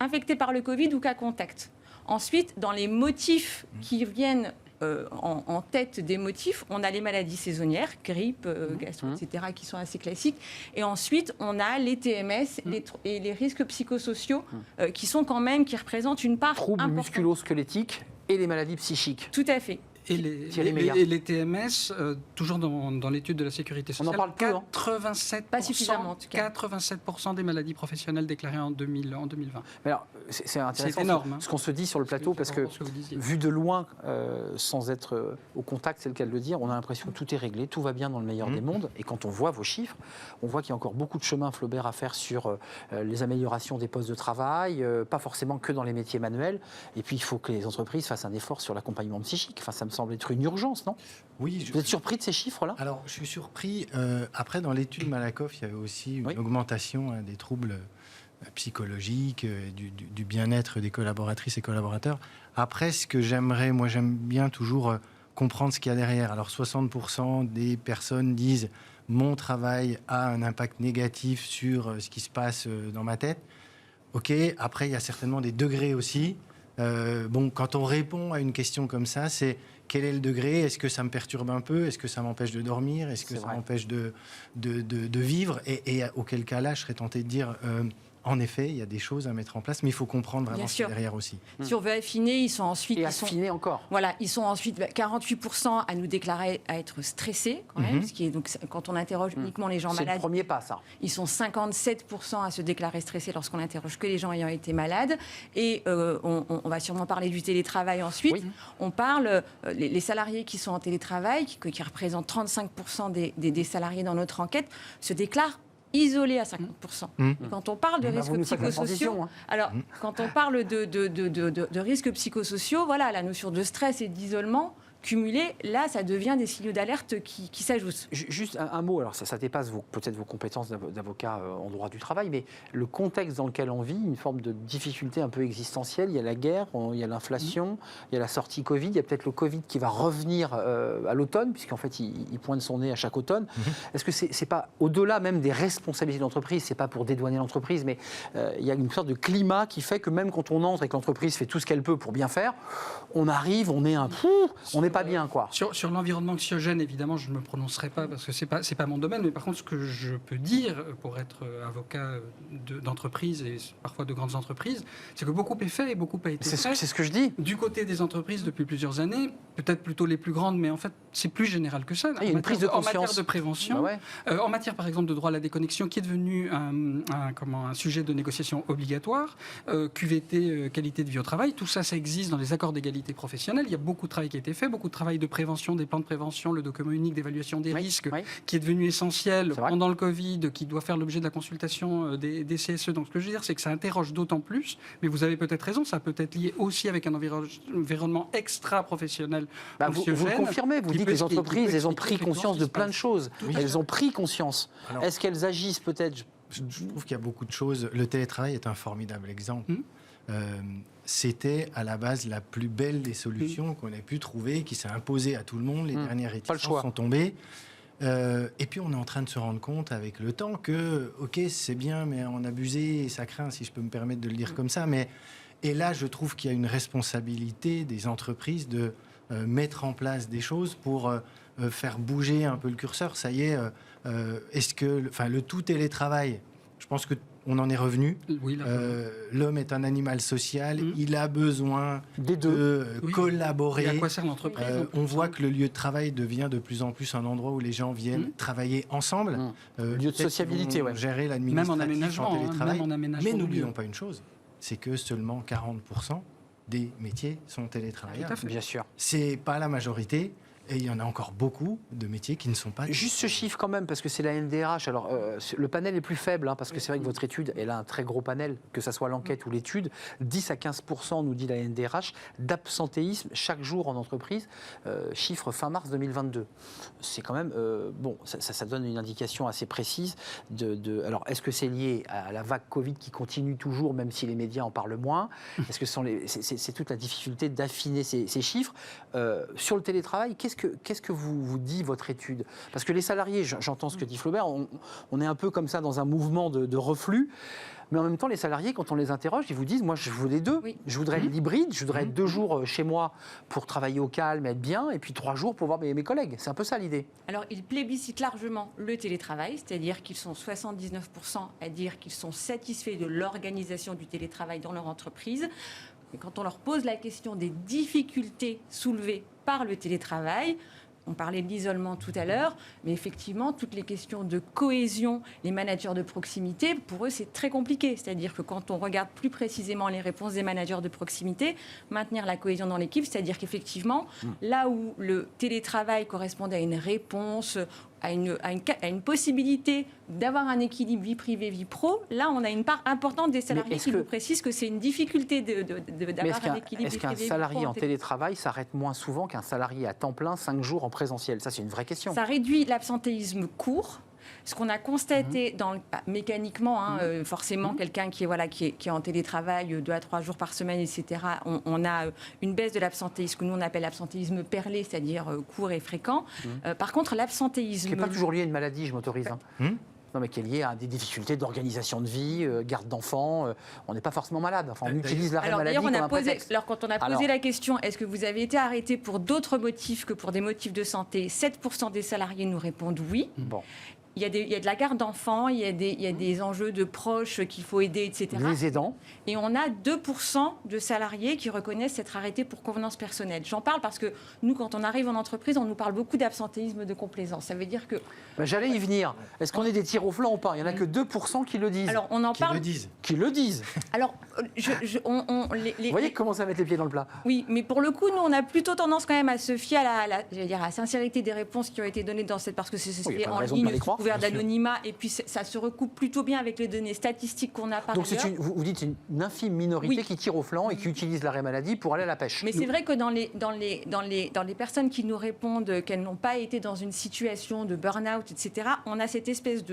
Speaker 4: infectés par le Covid ou cas contact. Ensuite, dans les motifs qui viennent en tête des motifs, on a les maladies saisonnières, grippe, gastro, etc., qui sont assez classiques. Et ensuite, on a les TMS et les risques psychosociaux qui représentent une part
Speaker 1: Troubles
Speaker 4: importante.
Speaker 1: musculo-squelettiques et les maladies psychiques.
Speaker 4: Tout à fait.
Speaker 6: Et les TMS, toujours dans l'étude de la sécurité sociale,
Speaker 1: on en parle peu,
Speaker 6: 87%,
Speaker 4: pas suffisamment, en tout cas.
Speaker 6: 87% des maladies professionnelles déclarées en 2020.
Speaker 1: Mais alors, c'est intéressant.
Speaker 6: C'est énorme.
Speaker 1: Ce qu'on se dit sur le plateau, parce que vu de loin, sans être au contact, c'est le cas de le dire, on a l'impression que tout est réglé, tout va bien dans le meilleur des mondes. Et quand on voit vos chiffres, on voit qu'il y a encore beaucoup de chemin, Flaubert, à faire sur les améliorations des postes de travail, pas forcément que dans les métiers manuels. Et puis, il faut que les entreprises fassent un effort sur l'accompagnement psychique. Enfin, ça me semble être une urgence, non?
Speaker 5: Oui.
Speaker 1: Vous êtes surpris de ces chiffres-là?
Speaker 5: Alors, je suis surpris. Après, dans l'étude Malakoff, il y avait aussi une augmentation des troubles psychologiques, du bien-être des collaboratrices et collaborateurs. Après, ce que j'aimerais, moi, j'aime bien toujours comprendre ce qu'il y a derrière. Alors, 60% des personnes disent « mon travail a un impact négatif sur ce qui se passe dans ma tête ». OK, après, il y a certainement des degrés aussi. Quand on répond à une question comme ça, c'est quel est le degré? Est-ce que ça me perturbe un peu? Est-ce que ça m'empêche de dormir? Est-ce que ça m'empêche de vivre? Et auquel cas là, je serais tenté de dire, en effet, il y a des choses à mettre en place, mais il faut comprendre vraiment ce qu'il y a derrière aussi.
Speaker 4: Si on veut affiner, ils sont ensuite...
Speaker 1: Et affiner encore.
Speaker 4: Voilà, ils sont ensuite 48% à nous déclarer à être stressés, quand même, ce qui est, donc, quand on interroge uniquement les gens malades...
Speaker 1: C'est le premier pas, ça.
Speaker 4: Ils sont 57% à se déclarer stressés lorsqu'on n'interroge que les gens ayant été malades. Et on va sûrement parler du télétravail ensuite. Oui. On parle, les salariés qui sont en télétravail, qui représentent 35% des salariés dans notre enquête, se déclarent isolés à 50%. Quand on parle de risques psychosociaux, quand on parle de risques psychosociaux, voilà, la notion de stress et d'isolement cumulés, là, ça devient des signaux d'alerte qui s'ajoutent.
Speaker 1: Juste un mot, alors ça dépasse peut-être vos compétences d'avocat en droit du travail, mais le contexte dans lequel on vit, une forme de difficulté un peu existentielle, il y a la guerre, il y a l'inflation, il y a la sortie Covid, il y a peut-être le Covid qui va revenir à l'automne, puisqu'en fait, il pointe son nez à chaque automne. Est-ce que c'est pas, au-delà même des responsabilités de l'entreprise, c'est pas pour dédouaner l'entreprise, mais il y a une sorte de climat qui fait que même quand on entre et que l'entreprise fait tout ce qu'elle peut pour bien faire, on arrive, on n'est pas bien, quoi.
Speaker 6: Sur l'environnement anxiogène, évidemment, je ne me prononcerai pas parce que c'est pas mon domaine. Mais par contre, ce que je peux dire, pour être avocat d'entreprise et parfois de grandes entreprises, c'est que beaucoup est fait et beaucoup a été fait.
Speaker 1: C'est ce que je dis.
Speaker 6: Du côté des entreprises depuis plusieurs années, peut-être plutôt les plus grandes, mais en fait, c'est plus général que ça.
Speaker 1: Il y a une prise de conscience.
Speaker 6: En matière de prévention, en matière, par exemple, de droit à la déconnexion, qui est devenu un sujet de négociation obligatoire, QVT, qualité de vie au travail, tout ça, ça existe dans les accords d'égalité professionnelle. Il y a beaucoup de travail qui a été fait, beaucoup de travail de prévention, des plans de prévention, le document unique d'évaluation des risques, qui est devenu essentiel pendant le Covid, qui doit faire l'objet de la consultation des CSE. Donc, ce que je veux dire, c'est que ça interroge d'autant plus, mais vous avez peut-être raison, ça peut être lié aussi avec un environnement extra-professionnel.
Speaker 1: Vous le confirmez, vous dites que les entreprises, elles ont pris conscience de plein de choses. Elles ont pris conscience. Est-ce qu'elles agissent peut-être?
Speaker 5: Je trouve qu'il y a beaucoup de choses. Le télétravail est un formidable exemple. C'était à la base la plus belle des solutions qu'on ait pu trouver, qui s'est imposée à tout le monde. Les dernières réticences sont tombées. Et puis on est en train de se rendre compte avec le temps que, ok, c'est bien, mais on a abusé et ça craint, si je peux me permettre de le dire comme ça. Et là, je trouve qu'il y a une responsabilité des entreprises de mettre en place des choses pour faire bouger un peu le curseur. Ça y est, est-ce que le tout télétravail, je pense que on en est revenu.
Speaker 6: Oui,
Speaker 5: L'homme est un animal social, il a besoin
Speaker 1: Des deux.
Speaker 5: de collaborer.
Speaker 6: Et à quoi sert l'entreprise
Speaker 5: On voit que le lieu de travail devient de plus en plus un endroit où les gens viennent travailler ensemble.
Speaker 1: Lieu de sociabilité,
Speaker 5: ouais. Gérer
Speaker 6: même en
Speaker 5: l'administratif
Speaker 6: aménagement.
Speaker 5: en télétravail. Mais
Speaker 6: du
Speaker 5: n'oublions
Speaker 6: lieu.
Speaker 5: pas une chose, c'est que seulement 40% des métiers sont télétravaillables.
Speaker 6: Tout à fait.
Speaker 1: Bien sûr.
Speaker 5: C'est pas la majorité. Et il y en a encore beaucoup de métiers qui ne sont pas...
Speaker 1: Juste ce chiffre quand même, parce que c'est la NDRH. Alors, le panel est plus faible, parce que c'est vrai que votre étude, elle a un très gros panel, que ce soit l'enquête ou l'étude. 10 à 15%, nous dit la NDRH, d'absentéisme chaque jour en entreprise, chiffre fin mars 2022. C'est quand même... bon, ça donne une indication assez précise alors, est-ce que c'est lié à la vague Covid qui continue toujours, même si les médias en parlent moins? Est-ce que c'est toute la difficulté d'affiner ces chiffres? Sur le télétravail, qu'est-ce que vous dit votre étude? Parce que les salariés, j'entends ce que dit Flaubert, on est un peu comme ça dans un mouvement de reflux. Mais en même temps, les salariés, quand on les interroge, ils vous disent, moi, je veux les deux.
Speaker 4: Oui.
Speaker 1: Je voudrais l'hybride, je voudrais être 2 jours chez moi pour travailler au calme, être bien, et puis 3 jours pour voir mes collègues. C'est un peu ça l'idée.
Speaker 4: Alors, ils plébiscitent largement le télétravail, c'est-à-dire qu'ils sont 79% à dire qu'ils sont satisfaits de l'organisation du télétravail dans leur entreprise. Et quand on leur pose la question des difficultés soulevées par le télétravail, on parlait de l'isolement tout à l'heure, mais effectivement, toutes les questions de cohésion, les managers de proximité, pour eux, c'est très compliqué. C'est-à-dire que quand on regarde plus précisément les réponses des managers de proximité, maintenir la cohésion dans l'équipe, c'est-à-dire qu'effectivement, là où le télétravail correspondait à une réponse, à une possibilité d'avoir un équilibre vie privée, vie pro, là, on a une part importante des salariés qui nous précisent que c'est une difficulté d'avoir un équilibre vie privée, vie pro.
Speaker 1: Est-ce qu'un salarié en télétravail s'arrête moins souvent qu'un salarié à temps plein 5 jours en présentiel? Ça, c'est une vraie question.
Speaker 4: Ça réduit l'absentéisme court. Ce qu'on a constaté mécaniquement, forcément, quelqu'un qui est en télétravail 2 à 3 jours par semaine, etc., on a une baisse de l'absentéisme que nous on appelle l'absentéisme perlé, c'est-à-dire court et fréquent. Par contre, l'absentéisme...
Speaker 1: Qui n'est pas toujours lié à une maladie, je m'autorise. Non, mais qui est lié à des difficultés d'organisation de vie, garde d'enfants. On n'est pas forcément malade. Enfin, on utilise l'arrêt maladie comme un prétexte.
Speaker 4: Alors, quand on a posé la question, est-ce que vous avez été arrêté pour d'autres motifs que pour des motifs de santé, 7% des salariés nous répondent oui.
Speaker 1: Bon.
Speaker 4: Il y a de la garde d'enfants, il y a des enjeux de proches qu'il faut aider, etc.
Speaker 1: Les aidants.
Speaker 4: Et on a 2% de salariés qui reconnaissent être arrêtés pour convenance personnelle. J'en parle parce que nous, quand on arrive en entreprise, on nous parle beaucoup d'absentéisme de complaisance. Ça veut dire que...
Speaker 1: J'allais y venir. Est-ce qu'on est des tirs au flanc ou pas? Il n'y en a que 2% qui le disent.
Speaker 4: Alors, on en parle...
Speaker 1: Qui le disent.
Speaker 4: Alors,
Speaker 1: Vous voyez comment ça met les pieds dans le plat?
Speaker 4: Oui, mais pour le coup, nous, on a plutôt tendance quand même à se fier à la sincérité des réponses qui ont été données dans cette... Parce que c'est en ligne, sous couvert d'anonymat, et puis ça se recoupe plutôt bien avec les données statistiques qu'on a par ailleurs.
Speaker 1: Donc vous dites une infime minorité qui tire au flanc et qui utilise l'arrêt maladie pour aller à la pêche.
Speaker 4: Mais c'est vrai que dans les personnes qui nous répondent qu'elles n'ont pas été dans une situation de burn-out, etc., on a cette espèce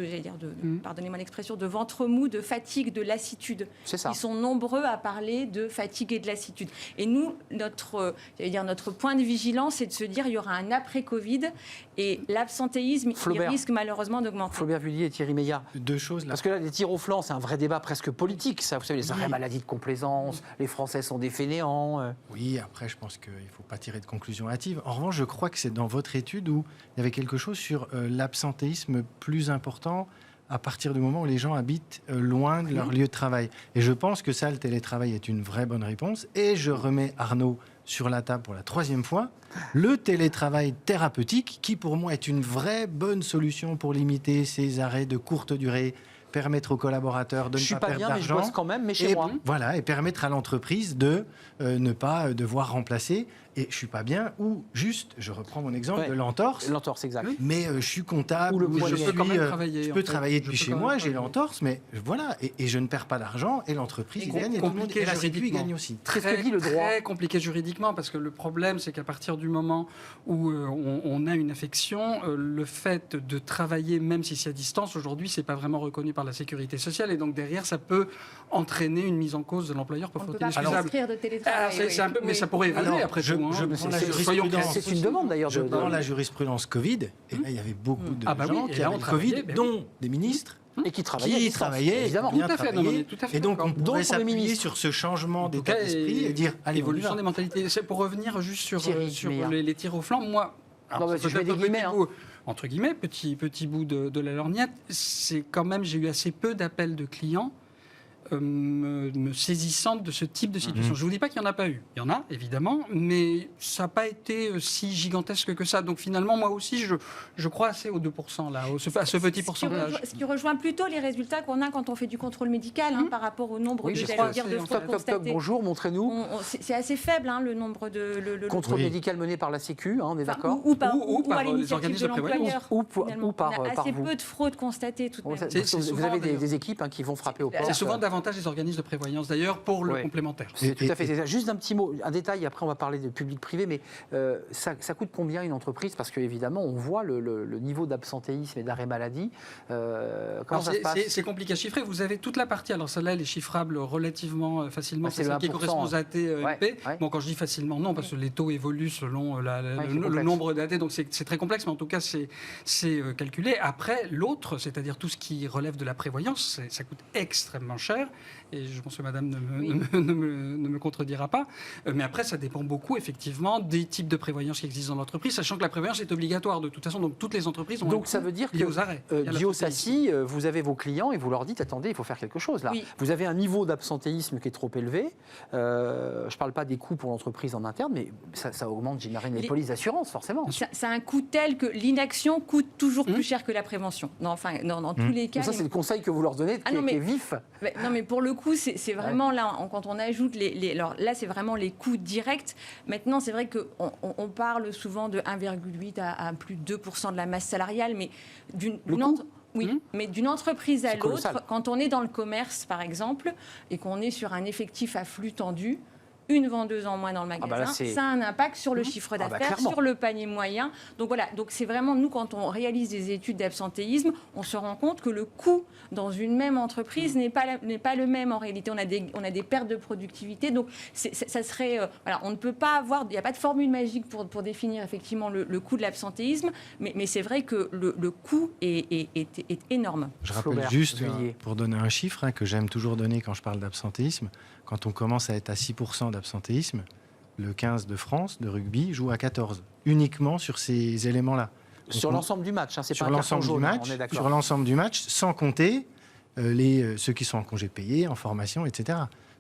Speaker 4: pardonnez-moi l'expression, de ventre mou, de fatigue, de lassitude.
Speaker 1: C'est ça.
Speaker 4: Ils sont nombreux à parler de fatigue et de lassitude. Et nous, notre point de vigilance, c'est de se dire il y aura un après-Covid et l'absentéisme, il risque malheureusement d'augmenter.
Speaker 1: Flaubert Vullier et Thierry Meillat.
Speaker 5: 2 choses là.
Speaker 1: Parce que là, les tirs au flanc, c'est un vrai débat presque politique. Ça, vous savez, les arrêts maladie de complaisance, les Français sont des fainéants.
Speaker 5: Oui, après, je pense qu'il ne faut pas tirer de conclusions hâtives. En revanche, je crois que c'est dans votre étude où il y avait quelque chose sur l'absentéisme plus important à partir du moment où les gens habitent loin de leur lieu de travail. Et je pense que ça, le télétravail est une vraie bonne réponse. Et je remets Arnaud sur la table pour la 3e fois, le télétravail thérapeutique, qui pour moi est une vraie bonne solution pour limiter ces arrêts de courte durée, permettre aux collaborateurs de ne pas perdre d'argent.
Speaker 1: Je suis pas bien, mais je bosse quand même, mais chez moi.
Speaker 5: Voilà, et permettre à l'entreprise de ne pas devoir remplacer. Et je suis pas bien, ou juste, je reprends mon exemple de l'entorse.
Speaker 1: L'entorse, exact.
Speaker 5: Mais je suis comptable, je peux travailler depuis chez moi, j'ai l'entorse, mais voilà, et je ne perds pas d'argent, et l'entreprise gagne, et tout le monde, et la Sécu gagne aussi.
Speaker 6: Très compliqué juridiquement, parce que le problème, c'est qu'à partir du moment où on a une affection, le fait de travailler, même si c'est à distance, aujourd'hui, c'est pas vraiment reconnu par la sécurité sociale, et donc derrière, ça peut entraîner une mise en cause de l'employeur pour faute inexcusable. Mais ça pourrait évoluer après tout.
Speaker 1: C'est une demande d'ailleurs.
Speaker 5: Je prends la jurisprudence Covid, et là il y avait beaucoup de gens qui avaient le Covid, dont des ministres.
Speaker 1: Et qui travaillaient,
Speaker 5: évidemment.
Speaker 6: Tout à fait.
Speaker 5: Et donc on pourrait s'appuyer sur ce changement d'état d'esprit et dire allez,
Speaker 6: évolution des mentalités. C'est pour revenir juste sur les tirs au flanc. Moi,
Speaker 1: je mets des guillemets.
Speaker 6: Entre guillemets, petit bout de la lorgnette, c'est quand même, j'ai eu assez peu d'appels de clients me saisissante de ce type de situation. Je ne vous dis pas qu'il n'y en a pas eu. Il y en a, évidemment, mais ça n'a pas été si gigantesque que ça. Donc finalement, moi aussi, je crois assez aux 2%, là, à ce petit pourcentage.
Speaker 4: Ce qui rejoint plutôt les résultats qu'on a quand on fait du contrôle médical, par rapport au nombre
Speaker 1: Oui,
Speaker 4: de
Speaker 1: je
Speaker 4: fraudes
Speaker 1: Toc,
Speaker 4: constatées.
Speaker 1: bonjour, montrez-nous.
Speaker 4: C'est assez faible, le nombre de...
Speaker 1: Contrôle médical mené par la Sécu, on est d'accord.
Speaker 4: Ou par
Speaker 6: les
Speaker 4: l'initiative
Speaker 6: organismes
Speaker 4: de
Speaker 6: de prévoyance.
Speaker 4: l'employeur.
Speaker 1: Ou par
Speaker 4: On a assez
Speaker 1: vous.
Speaker 4: peu de fraudes constatées tout de même.
Speaker 1: Vous avez des équipes qui vont frapper au portes.
Speaker 6: C'est souvent davantage les organismes de prévoyance, d'ailleurs, pour le complémentaire.
Speaker 1: C'est tout à fait. C'est juste un petit mot, un détail, après on va parler de public-privé, mais ça coûte combien une entreprise? Parce qu'évidemment, on voit le niveau d'absentéisme et d'arrêt maladie. Comment ça se passe?
Speaker 6: C'est compliqué à chiffrer. Vous avez toute la partie, alors celle-là, elle est chiffrable relativement facilement, c'est celle qui correspond aux AT-MP. Bon, quand je dis facilement, non, parce que les taux évoluent selon le nombre d'AT, donc c'est très complexe, mais en tout cas, c'est calculé. Après, l'autre, c'est-à-dire tout ce qui relève de la prévoyance, ça coûte extrêmement cher, et je pense que madame ne me contredira pas. Mais après, ça dépend beaucoup, effectivement, des types de prévoyance qui existent dans l'entreprise, sachant que la prévoyance est obligatoire de toute façon, donc toutes les entreprises ont
Speaker 1: donc ça veut dire
Speaker 6: lié aux arrêts.
Speaker 1: Biosassi, vous avez vos clients et vous leur dites, attendez, il faut faire quelque chose là.
Speaker 4: Oui.
Speaker 1: Vous avez un niveau d'absentéisme qui est trop élevé. Je ne parle pas des coûts pour l'entreprise en interne, mais ça augmente, j'imagine, les polices d'assurance, forcément.
Speaker 4: C'est un coût tel que l'inaction coûte toujours plus cher que la prévention. Dans tous les cas.
Speaker 1: Donc ça, c'est le conseil que vous leur donnez, qui est vif.
Speaker 4: Non, mais pour le coup, c'est vraiment là, quand on ajoute alors là, c'est vraiment les coûts directs. Maintenant, c'est vrai qu'on parle souvent de 1,8 à plus de 2% de la masse salariale, mais mais d'une entreprise à l'autre, quand on est dans le commerce, par exemple, et qu'on est sur un effectif à flux tendu, une vendeuse en moins dans le magasin, ça a un impact sur le chiffre d'affaires, sur le panier moyen. Donc voilà, donc c'est vraiment, nous, quand on réalise des études d'absentéisme, on se rend compte que le coût dans une même entreprise n'est pas le même en réalité. On a des pertes de productivité, donc ça serait... on ne peut pas avoir... Il n'y a pas de formule magique pour définir effectivement le coût de l'absentéisme, mais c'est vrai que le coût est énorme.
Speaker 5: Je rappelle juste, pour donner un chiffre que j'aime toujours donner quand je parle d'absentéisme, quand on commence à être à 6% d'absentéisme, le 15 de France de rugby joue à 14, uniquement sur ces éléments-là.
Speaker 1: Sur l'ensemble du match, c'est pas un carton jaune, on est d'accord.
Speaker 5: Sur l'ensemble du match, sans compter ceux qui sont en congé payé, en formation, etc.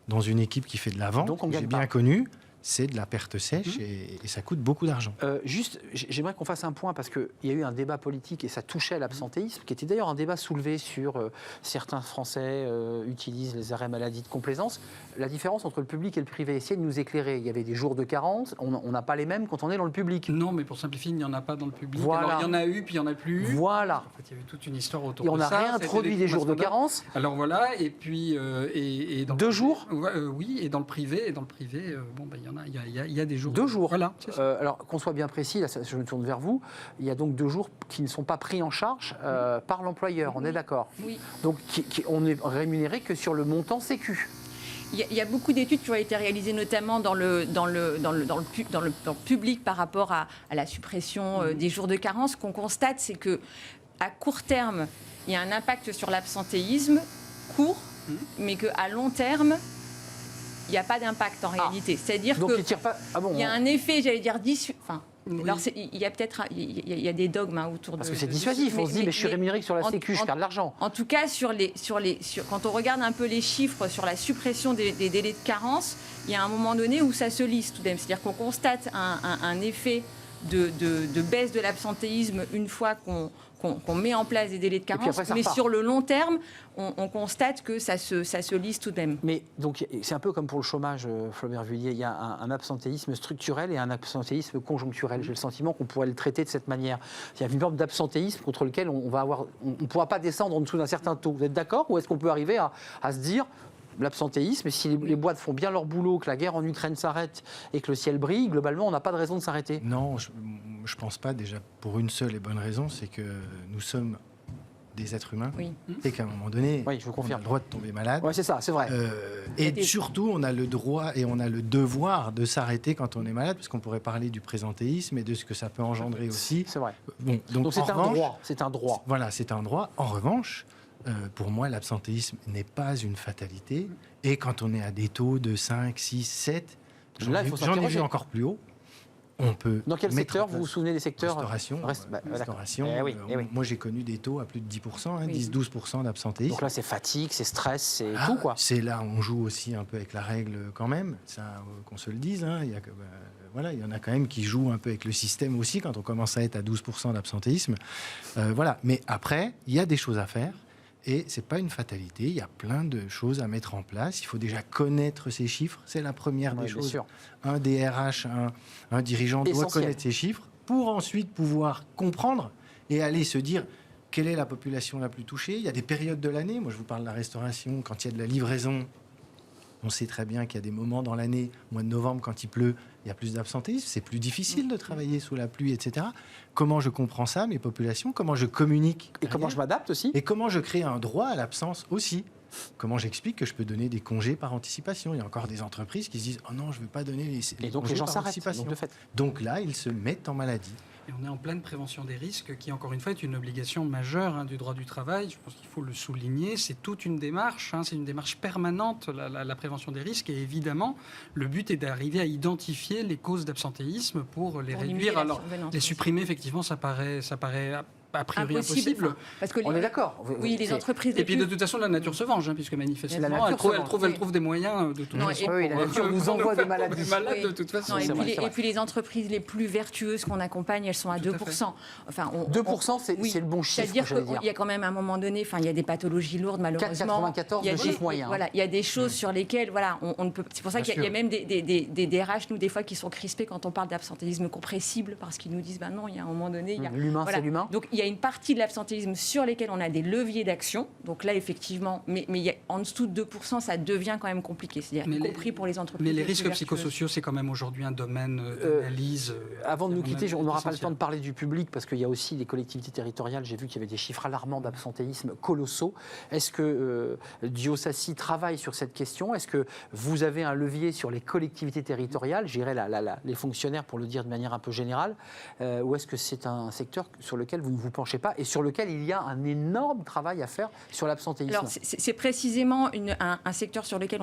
Speaker 5: Dans une équipe qui fait de la vente, j'ai bien connu, c'est de la perte sèche et ça coûte beaucoup d'argent.
Speaker 1: Juste, j'aimerais qu'on fasse un point parce qu'il y a eu un débat politique et ça touchait à l'absentéisme, qui était d'ailleurs un débat soulevé sur certains Français utilisent les arrêts maladie de complaisance. La différence entre le public et le privé, essayez de nous éclairer. Il y avait des jours de carence, on n'a pas les mêmes quand on est dans le public.
Speaker 6: Non, mais pour simplifier, il n'y en a pas dans le public.
Speaker 1: Voilà.
Speaker 6: Alors, il y en a eu, puis il n'y en a plus eu.
Speaker 1: Voilà.
Speaker 6: En fait, il y avait toute une histoire autour
Speaker 1: et
Speaker 6: de ça.
Speaker 1: Et on a réintroduit des jours de carence.
Speaker 6: Alors voilà, et puis... dans
Speaker 1: 2 jours
Speaker 6: oui, et dans le privé, il y a des jours.
Speaker 1: 2 jours.
Speaker 6: Voilà.
Speaker 1: Alors qu'on soit bien précis, là, je me tourne vers vous, il y a donc 2 jours qui ne sont pas pris en charge par l'employeur, on est d'accord?
Speaker 4: Oui.
Speaker 1: Donc on n'est rémunéré que sur le montant Sécu.
Speaker 4: Il y a beaucoup d'études qui ont été réalisées notamment dans le public par rapport à la suppression des jours de carence. Ce qu'on constate, c'est que à court terme, il y a un impact sur l'absentéisme court, mais qu'à long terme, il n'y a pas d'impact en réalité. C'est-à-dire qu'il y a un effet, j'allais dire, alors il y a peut-être des dogmes autour de...
Speaker 1: Parce que c'est dissuasif, on se dit, mais je suis rémunéré sur la Sécu, je perds de l'argent.
Speaker 4: En tout cas, quand on regarde un peu les chiffres sur la suppression des délais de carence, il y a un moment donné où ça se lisse tout de même. C'est-à-dire qu'on constate un effet de baisse de l'absentéisme une fois qu'on met en place des délais de carence, mais sur le long terme, on constate que ça se lisse tout de même. Mais
Speaker 1: donc c'est un peu comme pour le chômage, Flaubert Vullier, il y a un absentéisme structurel et un absentéisme conjoncturel. J'ai le sentiment qu'on pourrait le traiter de cette manière. Il y a une forme d'absentéisme contre lequel on ne pourra pas descendre en dessous d'un certain taux. Vous êtes d'accord? Ou est-ce qu'on peut arriver à se dire... L'absentéisme, et si les boîtes font bien leur boulot, que la guerre en Ukraine s'arrête et que le ciel brille, globalement, on n'a pas de raison de s'arrêter.
Speaker 5: Non, je ne pense pas, déjà pour une seule et bonne raison, c'est que nous sommes des êtres humains, et qu'à un moment donné,
Speaker 1: je vous confirme,
Speaker 5: on a le droit de tomber malade.
Speaker 1: Oui, c'est ça, c'est vrai.
Speaker 5: Et surtout, on a le droit et on a le devoir de s'arrêter quand on est malade, parce qu'on pourrait parler du présentéisme et de ce que ça peut engendrer aussi.
Speaker 1: C'est vrai.
Speaker 5: Bon, donc
Speaker 1: c'est un droit. C'est un droit.
Speaker 5: Voilà, c'est un droit. En revanche, pour moi, l'absentéisme n'est pas une fatalité. Et quand on est à des taux de 5, 6, 7, j'en ai vu encore plus haut. on peut.
Speaker 1: Dans quel
Speaker 5: mettre
Speaker 1: secteur
Speaker 5: en
Speaker 1: vous vous
Speaker 5: place-
Speaker 1: souvenez des secteurs
Speaker 5: Restauration.
Speaker 1: D'accord.
Speaker 5: Restauration.
Speaker 1: Eh oui, eh oui.
Speaker 5: Moi, j'ai connu des taux à plus de 10%,
Speaker 4: Oui.
Speaker 5: 10-12% d'absentéisme.
Speaker 1: Donc là, c'est fatigue, c'est stress, c'est tout, quoi.
Speaker 5: C'est là, on joue aussi un peu avec la règle quand même, ça, qu'on se le dise. Il y a voilà, il y en a quand même qui jouent un peu avec le système aussi quand on commence à être à 12% d'absentéisme. Voilà. Mais après, il y a des choses à faire. Et ce n'est pas une fatalité, il y a plein de choses à mettre en place. Il faut déjà connaître ces chiffres, c'est la première
Speaker 1: Oui,
Speaker 5: des
Speaker 1: bien
Speaker 5: choses.
Speaker 1: sûr.
Speaker 5: Un DRH, un dirigeant doit
Speaker 1: Essentiel.
Speaker 5: connaître ces chiffres pour ensuite pouvoir comprendre et aller se dire quelle est la population la plus touchée. Il y a des périodes de l'année, moi je vous parle de la restauration, quand il y a de la livraison, on sait très bien qu'il y a des moments dans l'année, au mois de novembre quand il pleut, il y a plus d'absentéisme, c'est plus difficile de travailler sous la pluie, etc. Comment je comprends ça, mes populations, comment je communique
Speaker 1: Et comment je m'adapte aussi?
Speaker 5: et comment je crée un droit à l'absence aussi. Comment j'explique que je peux donner des congés par anticipation. Il y a encore des entreprises qui se disent « Oh non, je ne veux pas donner les
Speaker 1: Et donc
Speaker 5: congés
Speaker 1: les gens
Speaker 5: par
Speaker 1: s'arrêtent.
Speaker 5: anticipation.
Speaker 1: Donc, de fait. »
Speaker 5: Donc là, ils se mettent en maladie.
Speaker 6: Et on est en pleine prévention des risques, qui encore une fois est une obligation majeure du droit du travail. Je pense qu'il faut le souligner. C'est toute une démarche, c'est une démarche permanente, la prévention des risques. Et évidemment, le but est d'arriver à identifier les causes d'absentéisme pour les réduire. Alors, les supprimer, effectivement, ça paraît a priori impossible.
Speaker 4: Enfin, parce que
Speaker 1: On est d'accord.
Speaker 4: Oui, les entreprises.
Speaker 6: Et puis de toute façon, la nature se venge, puisque manifestement,
Speaker 1: La nature
Speaker 6: elle
Speaker 1: se venge.
Speaker 6: trouve des moyens de toute
Speaker 4: Non,
Speaker 6: façon.
Speaker 1: Oui, la nature nous envoie des maladies.
Speaker 6: Des malades
Speaker 4: Oui.
Speaker 6: de toute façon.
Speaker 4: Non,
Speaker 1: c'est vrai, c'est vrai.
Speaker 4: et puis les entreprises les plus vertueuses qu'on accompagne, elles sont à
Speaker 6: Tout à
Speaker 4: 2%. Enfin,
Speaker 1: 2%, c'est
Speaker 4: oui.
Speaker 1: c'est le bon chiffre,
Speaker 4: C'est-à-dire
Speaker 1: j'allais
Speaker 4: qu'il
Speaker 1: dire.
Speaker 4: y a quand même un moment donné, enfin, il y a des pathologies lourdes malheureusement.
Speaker 1: 4,94,
Speaker 4: Il y a
Speaker 1: le
Speaker 4: des-
Speaker 1: chiffre moyen.
Speaker 4: Voilà, il y a des choses sur lesquelles, voilà, on ne peut. C'est pour ça
Speaker 5: Bien
Speaker 4: qu'il y a
Speaker 5: sûr.
Speaker 4: même des DRH, nous, des fois, qui sont crispés quand on parle d'absentéisme compressible, parce qu'ils nous disent, ben non, il y a un moment donné, il y a.
Speaker 1: L'humain,
Speaker 4: Voilà.
Speaker 1: c'est l'humain.
Speaker 4: Donc il y a une partie de l'absentéisme sur lesquels on a des leviers d'action. Donc là, effectivement, mais il y a, en dessous de 2%, ça devient quand même compliqué. C'est-à-dire,
Speaker 6: Mais
Speaker 4: y
Speaker 6: les-
Speaker 4: compris pour les entreprises.
Speaker 6: Mais les
Speaker 4: les plus
Speaker 6: risques
Speaker 4: vertueuses.
Speaker 6: psychosociaux, c'est quand même aujourd'hui un domaine d'analyse.
Speaker 1: Avant de nous quitter, on n'aura pas le
Speaker 6: essentiel.
Speaker 1: temps de parler du public parce qu'il y a aussi les collectivités territoriales. J'ai vu qu'il y avait des chiffres alarmants d'absentéisme colossaux. Est-ce que Diosassi travaille sur cette question? Est-ce que vous avez un levier sur les collectivités territoriales, je dirais les fonctionnaires pour le dire de manière un peu générale, ou est-ce que c'est un secteur sur lequel vous ne vous penchez pas et sur lequel il y a un énorme travail à faire sur l'absentéisme?
Speaker 4: Alors, c'est précisément un secteur sur lequel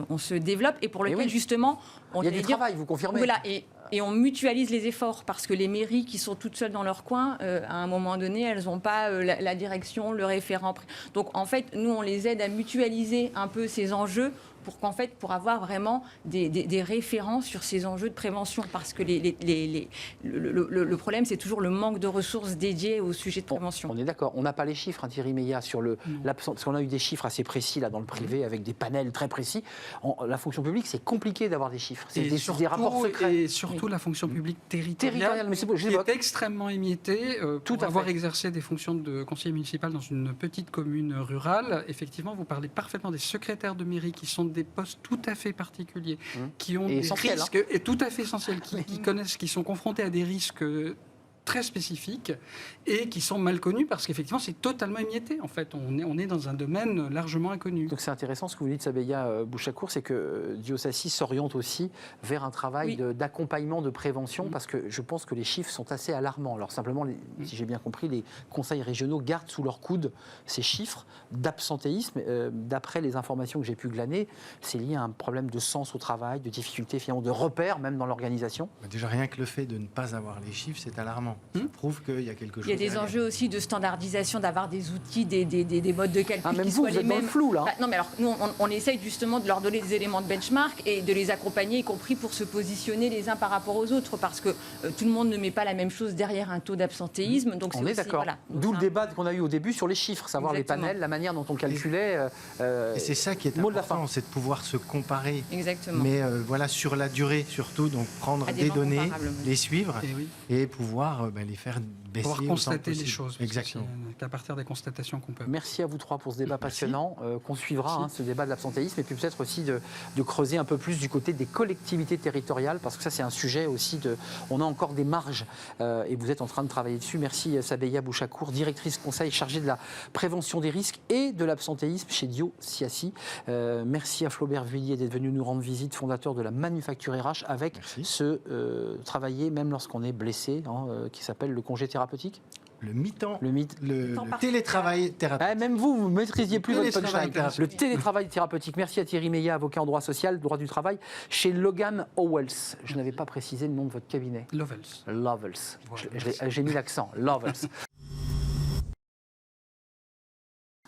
Speaker 4: on se développe et pour
Speaker 1: Et
Speaker 4: lequel,
Speaker 1: oui.
Speaker 4: justement,
Speaker 1: Il y a
Speaker 4: j'allais
Speaker 1: du
Speaker 4: dire,
Speaker 1: travail, vous confirmez?
Speaker 4: voilà, et on mutualise les efforts parce que les mairies qui sont toutes seules dans leur coin, à un moment donné, elles n'ont pas la direction, le référent. Donc, en fait, nous, on les aide à mutualiser un peu ces enjeux pour avoir vraiment des référents sur ces enjeux de prévention. Parce que le problème, c'est toujours le manque de ressources dédiées au sujet de prévention.
Speaker 1: On est d'accord. On n'a pas les chiffres, Thierry Meillat, sur l'absence. Parce qu'on a eu des chiffres assez précis là dans le privé, avec des panels très précis. La fonction publique, c'est compliqué d'avoir des chiffres. C'est des rapports secrets.
Speaker 6: Et surtout la fonction publique territoriale,
Speaker 1: Mais c'est beau, je
Speaker 6: qui
Speaker 1: l'évoque.
Speaker 6: est extrêmement émiettée.
Speaker 1: Tout
Speaker 6: Pour
Speaker 1: à
Speaker 6: avoir
Speaker 1: fait.
Speaker 6: exercé des fonctions de conseiller municipal dans une petite commune rurale, effectivement, vous parlez parfaitement des secrétaires de mairie qui sont des postes tout à fait particuliers, qui ont
Speaker 1: Et
Speaker 6: des
Speaker 1: essentiels,
Speaker 6: risques, et tout à fait essentiels, qui connaissent, qui sont confrontés à des risques très spécifiques et qui sont mal connus parce qu'effectivement c'est totalement émietté. En fait, on est dans un domaine largement inconnu.
Speaker 1: Donc c'est intéressant ce que vous dites, Sabeya Bouchakour, c'est que Diosassi s'oriente aussi vers un travail d'accompagnement, de prévention, parce que je pense que les chiffres sont assez alarmants. Alors simplement, si j'ai bien compris, les conseils régionaux gardent sous leur coude ces chiffres d'absentéisme. D'après les informations que j'ai pu glaner, c'est lié à un problème de sens au travail, de difficulté finalement de repères même dans l'organisation.
Speaker 5: Déjà, rien que le fait de ne pas avoir les chiffres, c'est alarmant. Ça prouve qu'il y a quelque chose.
Speaker 4: Il y a des
Speaker 5: derrière.
Speaker 4: enjeux aussi de standardisation, d'avoir des outils, des modes de calcul
Speaker 1: Même
Speaker 4: qui
Speaker 1: vous,
Speaker 4: soient
Speaker 1: vous
Speaker 4: les
Speaker 1: êtes dans
Speaker 4: mêmes.
Speaker 1: le flou là.
Speaker 4: Bah, non, mais alors nous, on essaye justement de leur donner des éléments de benchmark et de les accompagner, y compris pour se positionner les uns par rapport aux autres, parce que tout le monde ne met pas la même chose derrière un taux d'absentéisme. Donc
Speaker 1: On
Speaker 4: c'est
Speaker 1: est
Speaker 4: aussi,
Speaker 1: d'accord.
Speaker 4: voilà. Donc
Speaker 1: D'où
Speaker 4: c'est
Speaker 1: le
Speaker 4: un-
Speaker 1: débat qu'on a eu au début sur les chiffres, savoir
Speaker 4: Exactement.
Speaker 1: les panels, la manière dont on calculait.
Speaker 5: Et c'est ça qui est
Speaker 1: mot de la
Speaker 5: important, c'est de pouvoir se comparer.
Speaker 4: Exactement.
Speaker 5: Mais voilà, sur la durée surtout, donc prendre
Speaker 4: À des
Speaker 5: des
Speaker 4: moments
Speaker 5: données,
Speaker 4: comparables.
Speaker 5: les suivre
Speaker 6: Et oui,
Speaker 5: et pouvoir les faire baisser.
Speaker 6: pouvoir
Speaker 5: autant
Speaker 6: constater
Speaker 5: que
Speaker 6: les
Speaker 5: possible.
Speaker 6: choses. parce que
Speaker 5: Exactement.
Speaker 6: c'est qu'à partir des constatations qu'on peut.
Speaker 1: Merci à vous trois pour ce débat
Speaker 5: Merci.
Speaker 1: passionnant qu'on suivra, ce débat de l'absentéisme, et puis peut-être aussi de creuser un peu plus du côté des collectivités territoriales, parce que ça c'est un sujet aussi on a encore des marges, et vous êtes en train de travailler dessus. Merci Sabeya Bouchakour, directrice conseil chargée de la prévention des risques et de l'absentéisme chez Diosassi. Merci à Flaubert Vuillier d'être venu nous rendre visite, fondateur de la Manufacture RH, avec
Speaker 5: Merci.
Speaker 1: ce travailler même lorsqu'on est blessé, qui s'appelle le congé thérapeutique.
Speaker 5: Le mi-temps,
Speaker 1: Le
Speaker 4: temps
Speaker 5: télétravail thérapeutique.
Speaker 1: Ah, même vous ne maîtrisiez plus votre
Speaker 5: Télétravail
Speaker 1: punchline.
Speaker 5: thérapeutique.
Speaker 1: Le télétravail thérapeutique. Merci à Thierry Meillat, avocat en droit social, droit du travail, chez Logan Howells. Je n'avais pas précisé le nom de votre cabinet.
Speaker 6: Lovels.
Speaker 1: Lovels.
Speaker 6: Voilà.
Speaker 1: J'ai mis l'accent. Lovels.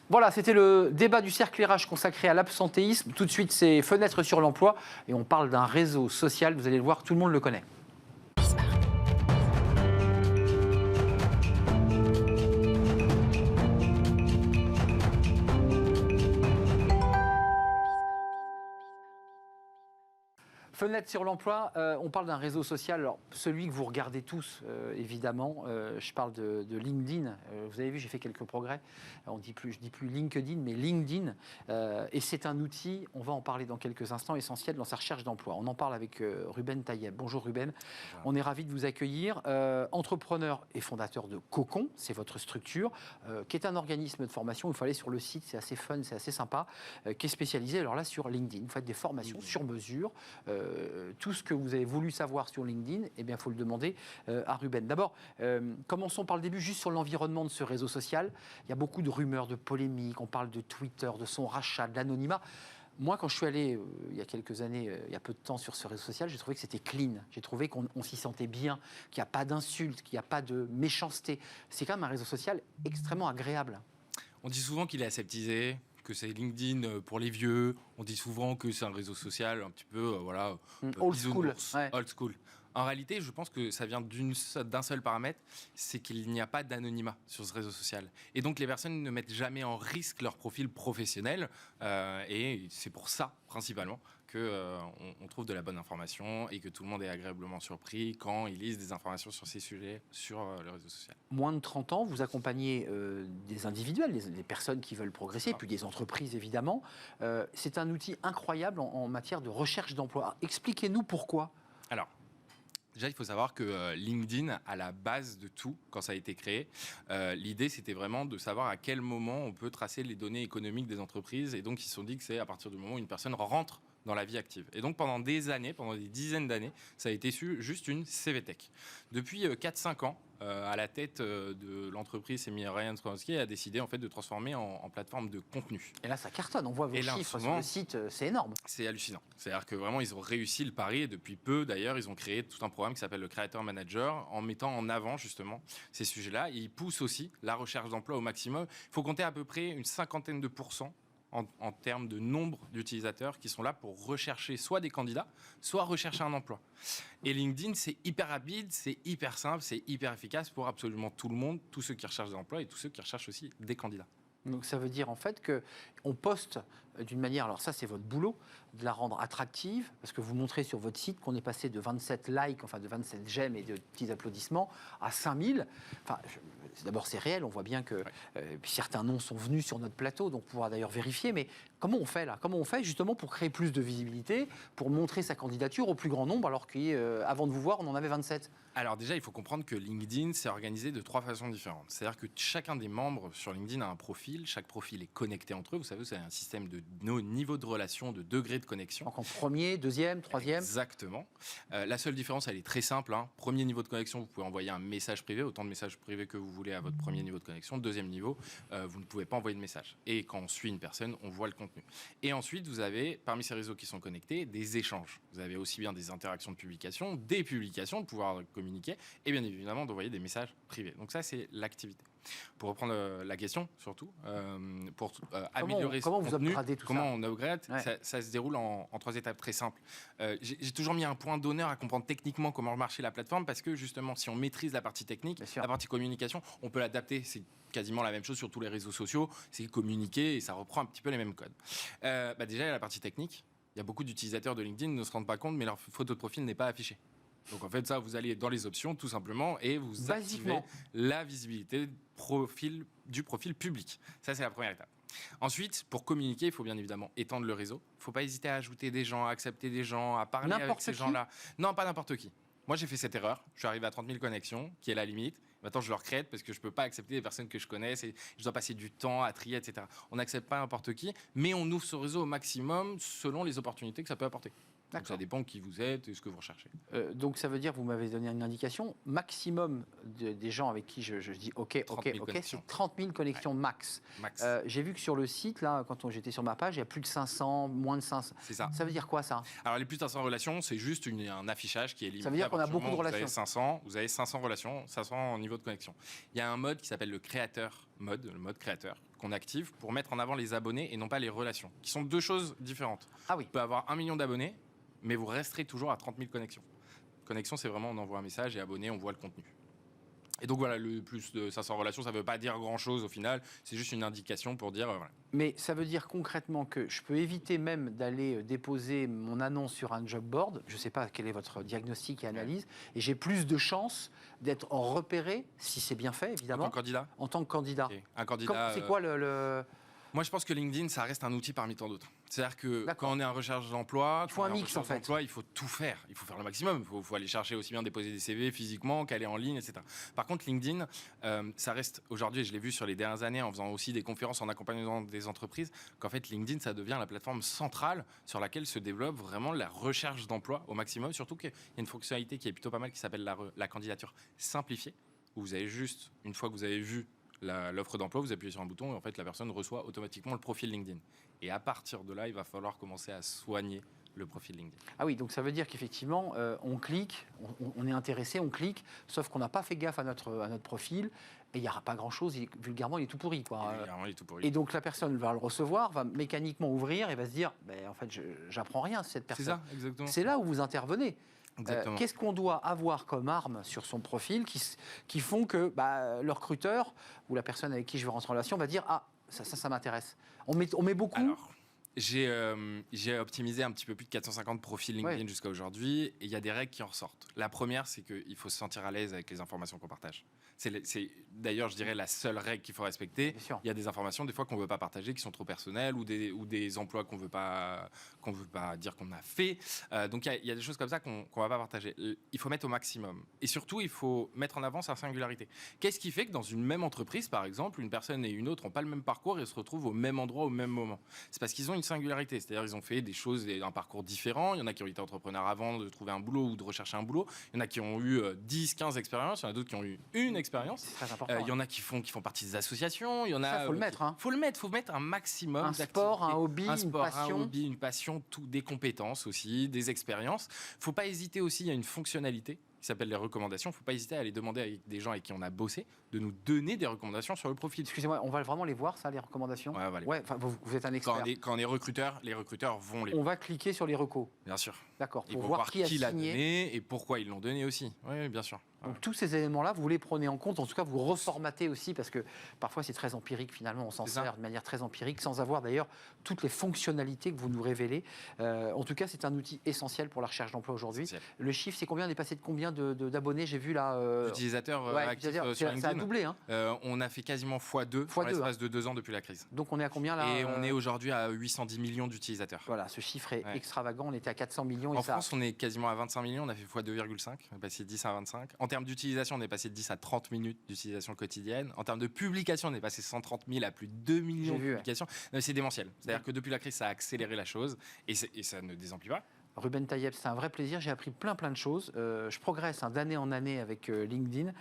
Speaker 1: Voilà, c'était le débat du cercle RH consacré à l'absentéisme. Tout de suite, c'est Fenêtre sur l'emploi. Et on parle d'un réseau social. Vous allez le voir, tout le monde le connaît. Fenêtre sur l'emploi, on parle d'un réseau social, alors celui que vous regardez tous, évidemment. Je parle de LinkedIn. Vous avez vu, j'ai fait quelques progrès. Je dis plus LinkedIn, mais LinkedIn. Et c'est un outil, on va en parler dans quelques instants, essentiel dans sa recherche d'emploi. On en parle avec Ruben Tayeb. Bonjour Ruben, on est ravis de vous accueillir. Entrepreneur et fondateur de Cocon, c'est votre structure, qui est un organisme de formation. Il faut aller sur le site, c'est assez fun, c'est assez sympa, qui est spécialisé alors là sur LinkedIn. Vous faites des formations sur mesure. Tout ce que vous avez voulu savoir sur LinkedIn, eh bien, il faut le demander à Ruben. D'abord, commençons par le début, juste sur l'environnement de ce réseau social. Il y a beaucoup de rumeurs, de polémiques. On parle de Twitter, de son rachat, de l'anonymat. Moi, quand je suis allé il y a quelques années, il y a peu de temps sur ce réseau social, j'ai trouvé que c'était clean. J'ai trouvé qu'on s'y sentait bien, qu'il n'y a pas d'insultes, qu'il n'y a pas de méchanceté. C'est quand même un réseau social extrêmement agréable.
Speaker 7: On dit souvent qu'il est aseptisé, que c'est LinkedIn pour les vieux. On dit souvent que c'est un réseau social un petit peu,
Speaker 1: Old school. Ouais.
Speaker 7: Old school. En réalité, je pense que ça vient d'un seul paramètre, c'est qu'il n'y a pas d'anonymat sur ce réseau social. Et donc, les personnes ne mettent jamais en risque leur profil professionnel. Et c'est pour ça, principalement, qu'on trouve de la bonne information et que tout le monde est agréablement surpris quand ils lisent des informations sur ces sujets sur le réseau social.
Speaker 1: Moins de 30 ans, vous accompagnez des individuels, des personnes qui veulent progresser, puis des entreprises évidemment. C'est un outil incroyable en matière de recherche d'emploi. Expliquez-nous pourquoi.
Speaker 7: Alors, déjà, il faut savoir que LinkedIn, à la base de tout, quand ça a été créé, l'idée, c'était vraiment de savoir à quel moment on peut tracer les données économiques des entreprises. Et donc, ils se sont dit que c'est à partir du moment où une personne rentre dans la vie active. Et donc, pendant des années, pendant des dizaines d'années, ça a été juste une CVTech. Depuis 4-5 ans, à la tête de l'entreprise, Ryan Stransky a décidé en fait de transformer en plateforme de contenu.
Speaker 1: Et là, ça cartonne. On voit vos chiffres sur le site, c'est énorme.
Speaker 7: C'est hallucinant. C'est-à-dire que vraiment, ils ont réussi le pari. Et depuis peu, d'ailleurs, ils ont créé tout un programme qui s'appelle le Creator Manager, en mettant en avant justement ces sujets-là. Et ils poussent aussi la recherche d'emploi au maximum. Il faut compter à peu près une 50aine de % en termes de nombre d'utilisateurs qui sont là pour rechercher soit des candidats, soit rechercher un emploi. Et LinkedIn, c'est hyper rapide, c'est hyper simple, c'est hyper efficace pour absolument tout le monde, tous ceux qui recherchent des emplois et tous ceux qui recherchent aussi des candidats.
Speaker 1: Donc ça veut dire en fait qu'on poste d'une manière, alors ça c'est votre boulot, de la rendre attractive, parce que vous montrez sur votre site qu'on est passé de 27 likes, enfin de 27 j'aime et de petits applaudissements à 5000. Enfin, d'abord c'est réel, on voit bien que certains noms sont venus sur notre plateau, donc on pourra d'ailleurs vérifier, mais comment on fait là? Comment on fait justement pour créer plus de visibilité, pour montrer sa candidature au plus grand nombre, alors qu'avant de vous voir, on en avait 27?
Speaker 7: Alors déjà, il faut comprendre que LinkedIn, c'est organisé de 3 façons différentes. C'est-à-dire que chacun des membres sur LinkedIn a un profil, chaque profil est connecté entre eux. Vous savez, c'est un système de niveaux de relation, de degrés de connexion.
Speaker 1: Donc en premier, deuxième, troisième.
Speaker 7: Exactement. La seule différence, elle est très simple. Premier niveau de connexion, vous pouvez envoyer un message privé, autant de messages privés que vous voulez à votre premier niveau de connexion. Deuxième niveau, vous ne pouvez pas envoyer de message. Et quand on suit une personne, on voit le contenu. Et ensuite, vous avez, parmi ces réseaux qui sont connectés, des échanges. Vous avez aussi bien des interactions de publication, des publications, de pouvoir communiquer, et bien évidemment d'envoyer des messages privés. Donc ça, c'est l'activité. Pour reprendre la question, surtout, pour améliorer
Speaker 1: comment
Speaker 7: ce
Speaker 1: vous
Speaker 7: contenu,
Speaker 1: upgradez tout
Speaker 7: comment
Speaker 1: ça?
Speaker 7: on upgrade, ça se déroule en 3 étapes très simples. J'ai toujours mis un point d'honneur à comprendre techniquement comment marcher la plateforme, parce que justement, si on maîtrise la partie technique, la partie communication, on peut l'adapter. C'est quasiment la même chose sur tous les réseaux sociaux, c'est communiquer et ça reprend un petit peu les mêmes codes. Déjà, il y a la partie technique. Il y a beaucoup d'utilisateurs de LinkedIn qui ne se rendent pas compte, mais leur photo de profil n'est pas affichée. Donc en fait, ça, vous allez dans les options tout simplement et vous activez la visibilité du profil public. Ça, c'est la première étape. Ensuite, pour communiquer, il faut bien évidemment étendre le réseau. Il ne faut pas hésiter à ajouter des gens, à accepter des gens, à parler avec ces gens-là. Non, pas n'importe qui. Moi, j'ai fait cette erreur. Je suis arrivé à 30 000 connexions, qui est la limite. Maintenant, je le recrète parce que je ne peux pas accepter des personnes que je connais. Je dois passer du temps à trier, etc. On n'accepte pas n'importe qui, mais on ouvre ce réseau au maximum selon les opportunités que ça peut apporter. Donc ça dépend qui vous êtes et ce que vous recherchez.
Speaker 1: Donc ça veut dire, vous m'avez donné une indication, maximum des gens avec qui je dis OK, c'est 30 000 connexions max. J'ai vu que sur le site, là, quand j'étais sur ma page, il y a plus de 500, moins de 500.
Speaker 7: C'est ça.
Speaker 1: Ça veut dire quoi, ça?
Speaker 7: Alors les plus de 500 relations, c'est juste un affichage qui est limité.
Speaker 1: Ça veut dire qu'on a beaucoup de relations.
Speaker 7: Vous avez 500 relations, 500 niveaux de connexion. Il y a un mode qui s'appelle le créateur mode, le mode créateur, qu'on active pour mettre en avant les abonnés et non pas les relations, qui sont deux choses différentes.
Speaker 1: Ah oui.
Speaker 7: Vous pouvez avoir 1 million d'abonnés, mais vous resterez toujours à 30 000 connexions. Connexion, c'est vraiment on envoie un message et abonné, on voit le contenu. Et donc voilà, le plus de 500 relations, ça ne veut pas dire grand-chose au final, c'est juste une indication pour dire... voilà.
Speaker 1: Mais ça veut dire concrètement que je peux éviter même d'aller déposer mon annonce sur un job board, je ne sais pas quel est votre diagnostic et analyse, et j'ai plus de chances d'être repéré, si c'est bien fait évidemment.
Speaker 7: En tant que candidat.
Speaker 1: En tant que candidat.
Speaker 7: Okay. Un candidat...
Speaker 1: C'est quoi le...
Speaker 7: Moi, je pense que LinkedIn, ça reste un outil parmi tant d'autres. C'est-à-dire que quand on est en recherche d'emploi,
Speaker 1: il faut un mix en fait.
Speaker 7: Il faut tout faire. Il faut faire le maximum. Il faut aller chercher aussi bien déposer des CV physiquement qu'aller en ligne, etc. Par contre, LinkedIn, ça reste aujourd'hui, et je l'ai vu sur les dernières années en faisant aussi des conférences en accompagnant des entreprises, qu'en fait, LinkedIn, ça devient la plateforme centrale sur laquelle se développe vraiment la recherche d'emploi au maximum. Surtout qu'il y a une fonctionnalité qui est plutôt pas mal qui s'appelle la candidature simplifiée, où vous avez juste, une fois que vous avez vu l'offre d'emploi, vous appuyez sur un bouton et en fait la personne reçoit automatiquement le profil LinkedIn. Et à partir de là, il va falloir commencer à soigner le profil LinkedIn.
Speaker 1: Ah oui, donc ça veut dire qu'effectivement, on clique, on est intéressé, on clique, sauf qu'on n'a pas fait gaffe à notre profil et il n'y aura pas grand-chose, vulgairement il est tout pourri. Quoi.
Speaker 7: Vulgairement, il est tout pourri.
Speaker 1: Et donc la personne va le recevoir, va mécaniquement ouvrir et va se dire, en fait, j'apprends rien de cette personne.
Speaker 7: C'est ça, exactement.
Speaker 1: C'est là où vous intervenez.
Speaker 7: Qu'est-ce
Speaker 1: qu'on doit avoir comme arme sur son profil qui font que le recruteur ou la personne avec qui je vais rentrer en relation va dire « Ah, ça m'intéresse ». On met beaucoup...
Speaker 7: Alors, j'ai optimisé un petit peu plus de 450 profils LinkedIn jusqu'à aujourd'hui et il y a des règles qui en ressortent. La première, c'est qu'il faut se sentir à l'aise avec les informations qu'on partage. C'est d'ailleurs, je dirais, la seule règle qu'il faut respecter. Il y a des informations, des fois, qu'on ne veut pas partager, qui sont trop personnelles, ou des emplois qu'on ne veut pas dire qu'on a fait. Donc, il y a des choses comme ça qu'on ne va pas partager. Il faut mettre au maximum. Et surtout, il faut mettre en avant sa singularité. Qu'est-ce qui fait que dans une même entreprise, par exemple, une personne et une autre n'ont pas le même parcours et se retrouvent au même endroit, au même moment? C'est parce qu'ils ont une singularité. C'est-à-dire ils ont fait des choses, un parcours différent. Il y en a qui ont été entrepreneurs avant de trouver un boulot ou de rechercher un boulot. Il y en a qui ont eu 10, 15 expériences. Il y en a d'autres qui ont eu une expérience.
Speaker 1: C'est très important.
Speaker 7: Il y en a qui font partie des associations. Il y en a.
Speaker 1: Ça, faut le mettre.
Speaker 7: Faut mettre un maximum.
Speaker 1: Un sport, un hobby,
Speaker 7: une passion, des compétences aussi, des expériences. Faut pas hésiter aussi. Il y a une fonctionnalité qui s'appelle les recommandations. Il ne faut pas hésiter à aller demander à des gens avec qui on a bossé de nous donner des recommandations sur le profil.
Speaker 1: Excusez-moi, on va vraiment les voir, ça, les recommandations?
Speaker 7: Ouais,
Speaker 1: vous êtes un expert.
Speaker 7: Quand on est recruteur, les recruteurs vont les...
Speaker 1: On va cliquer sur les recos.
Speaker 7: Bien sûr.
Speaker 1: D'accord,
Speaker 7: pour voir qui l'a donné et pourquoi ils l'ont donné aussi. Oui, bien sûr.
Speaker 1: Donc tous ces éléments-là, vous les prenez en compte, en tout cas vous reformatez aussi, parce que parfois c'est très empirique finalement, on s'en sert de manière très empirique, sans avoir d'ailleurs toutes les fonctionnalités que vous nous révélez. En tout cas, c'est un outil essentiel pour la recherche d'emploi aujourd'hui. Le chiffre, c'est combien? On est passé de combien d'abonnés? J'ai vu là...
Speaker 7: Utilisateurs actifs sur LinkedIn.
Speaker 1: Ça a doublé, hein.
Speaker 7: On a fait quasiment x2 en l'espace de 2 ans depuis la crise.
Speaker 1: Donc on est à combien là?
Speaker 7: Et on est aujourd'hui à 810 millions d'utilisateurs.
Speaker 1: Voilà, ce chiffre est extravagant, on était à 400 millions.
Speaker 7: En France, on est quasiment à 25 millions, on a fait x2,5, on est passé de 10 à 25. En termes d'utilisation, on est passé de 10 à 30 minutes d'utilisation quotidienne. En termes de publication, on est passé de 130 000 à plus de 2 millions de publications. C'est démentiel. C'est-à-dire que depuis la crise, ça a accéléré la chose et ça ne désemplit pas.
Speaker 1: Ruben Tayeb, c'est un vrai plaisir. J'ai appris plein de choses. Je progresse d'année en année avec LinkedIn,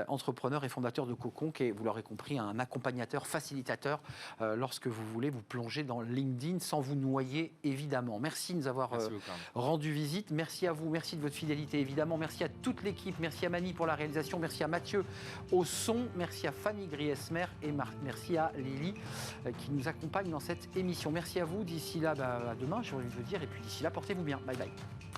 Speaker 1: entrepreneur et fondateur de Cocon, qui est, vous l'aurez compris, un accompagnateur, facilitateur lorsque vous voulez vous plonger dans LinkedIn sans vous noyer, évidemment. Merci de nous avoir rendu visite. Merci à vous, merci de votre fidélité, évidemment. Merci à toute l'équipe. Merci à Mani pour la réalisation. Merci à Mathieu au son. Merci à Fanny Griesmer et merci à Lily qui nous accompagne dans cette émission. Merci à vous. D'ici là, à demain, j'ai envie de vous dire. Et puis d'ici là, portez-vous bien. Bye bye.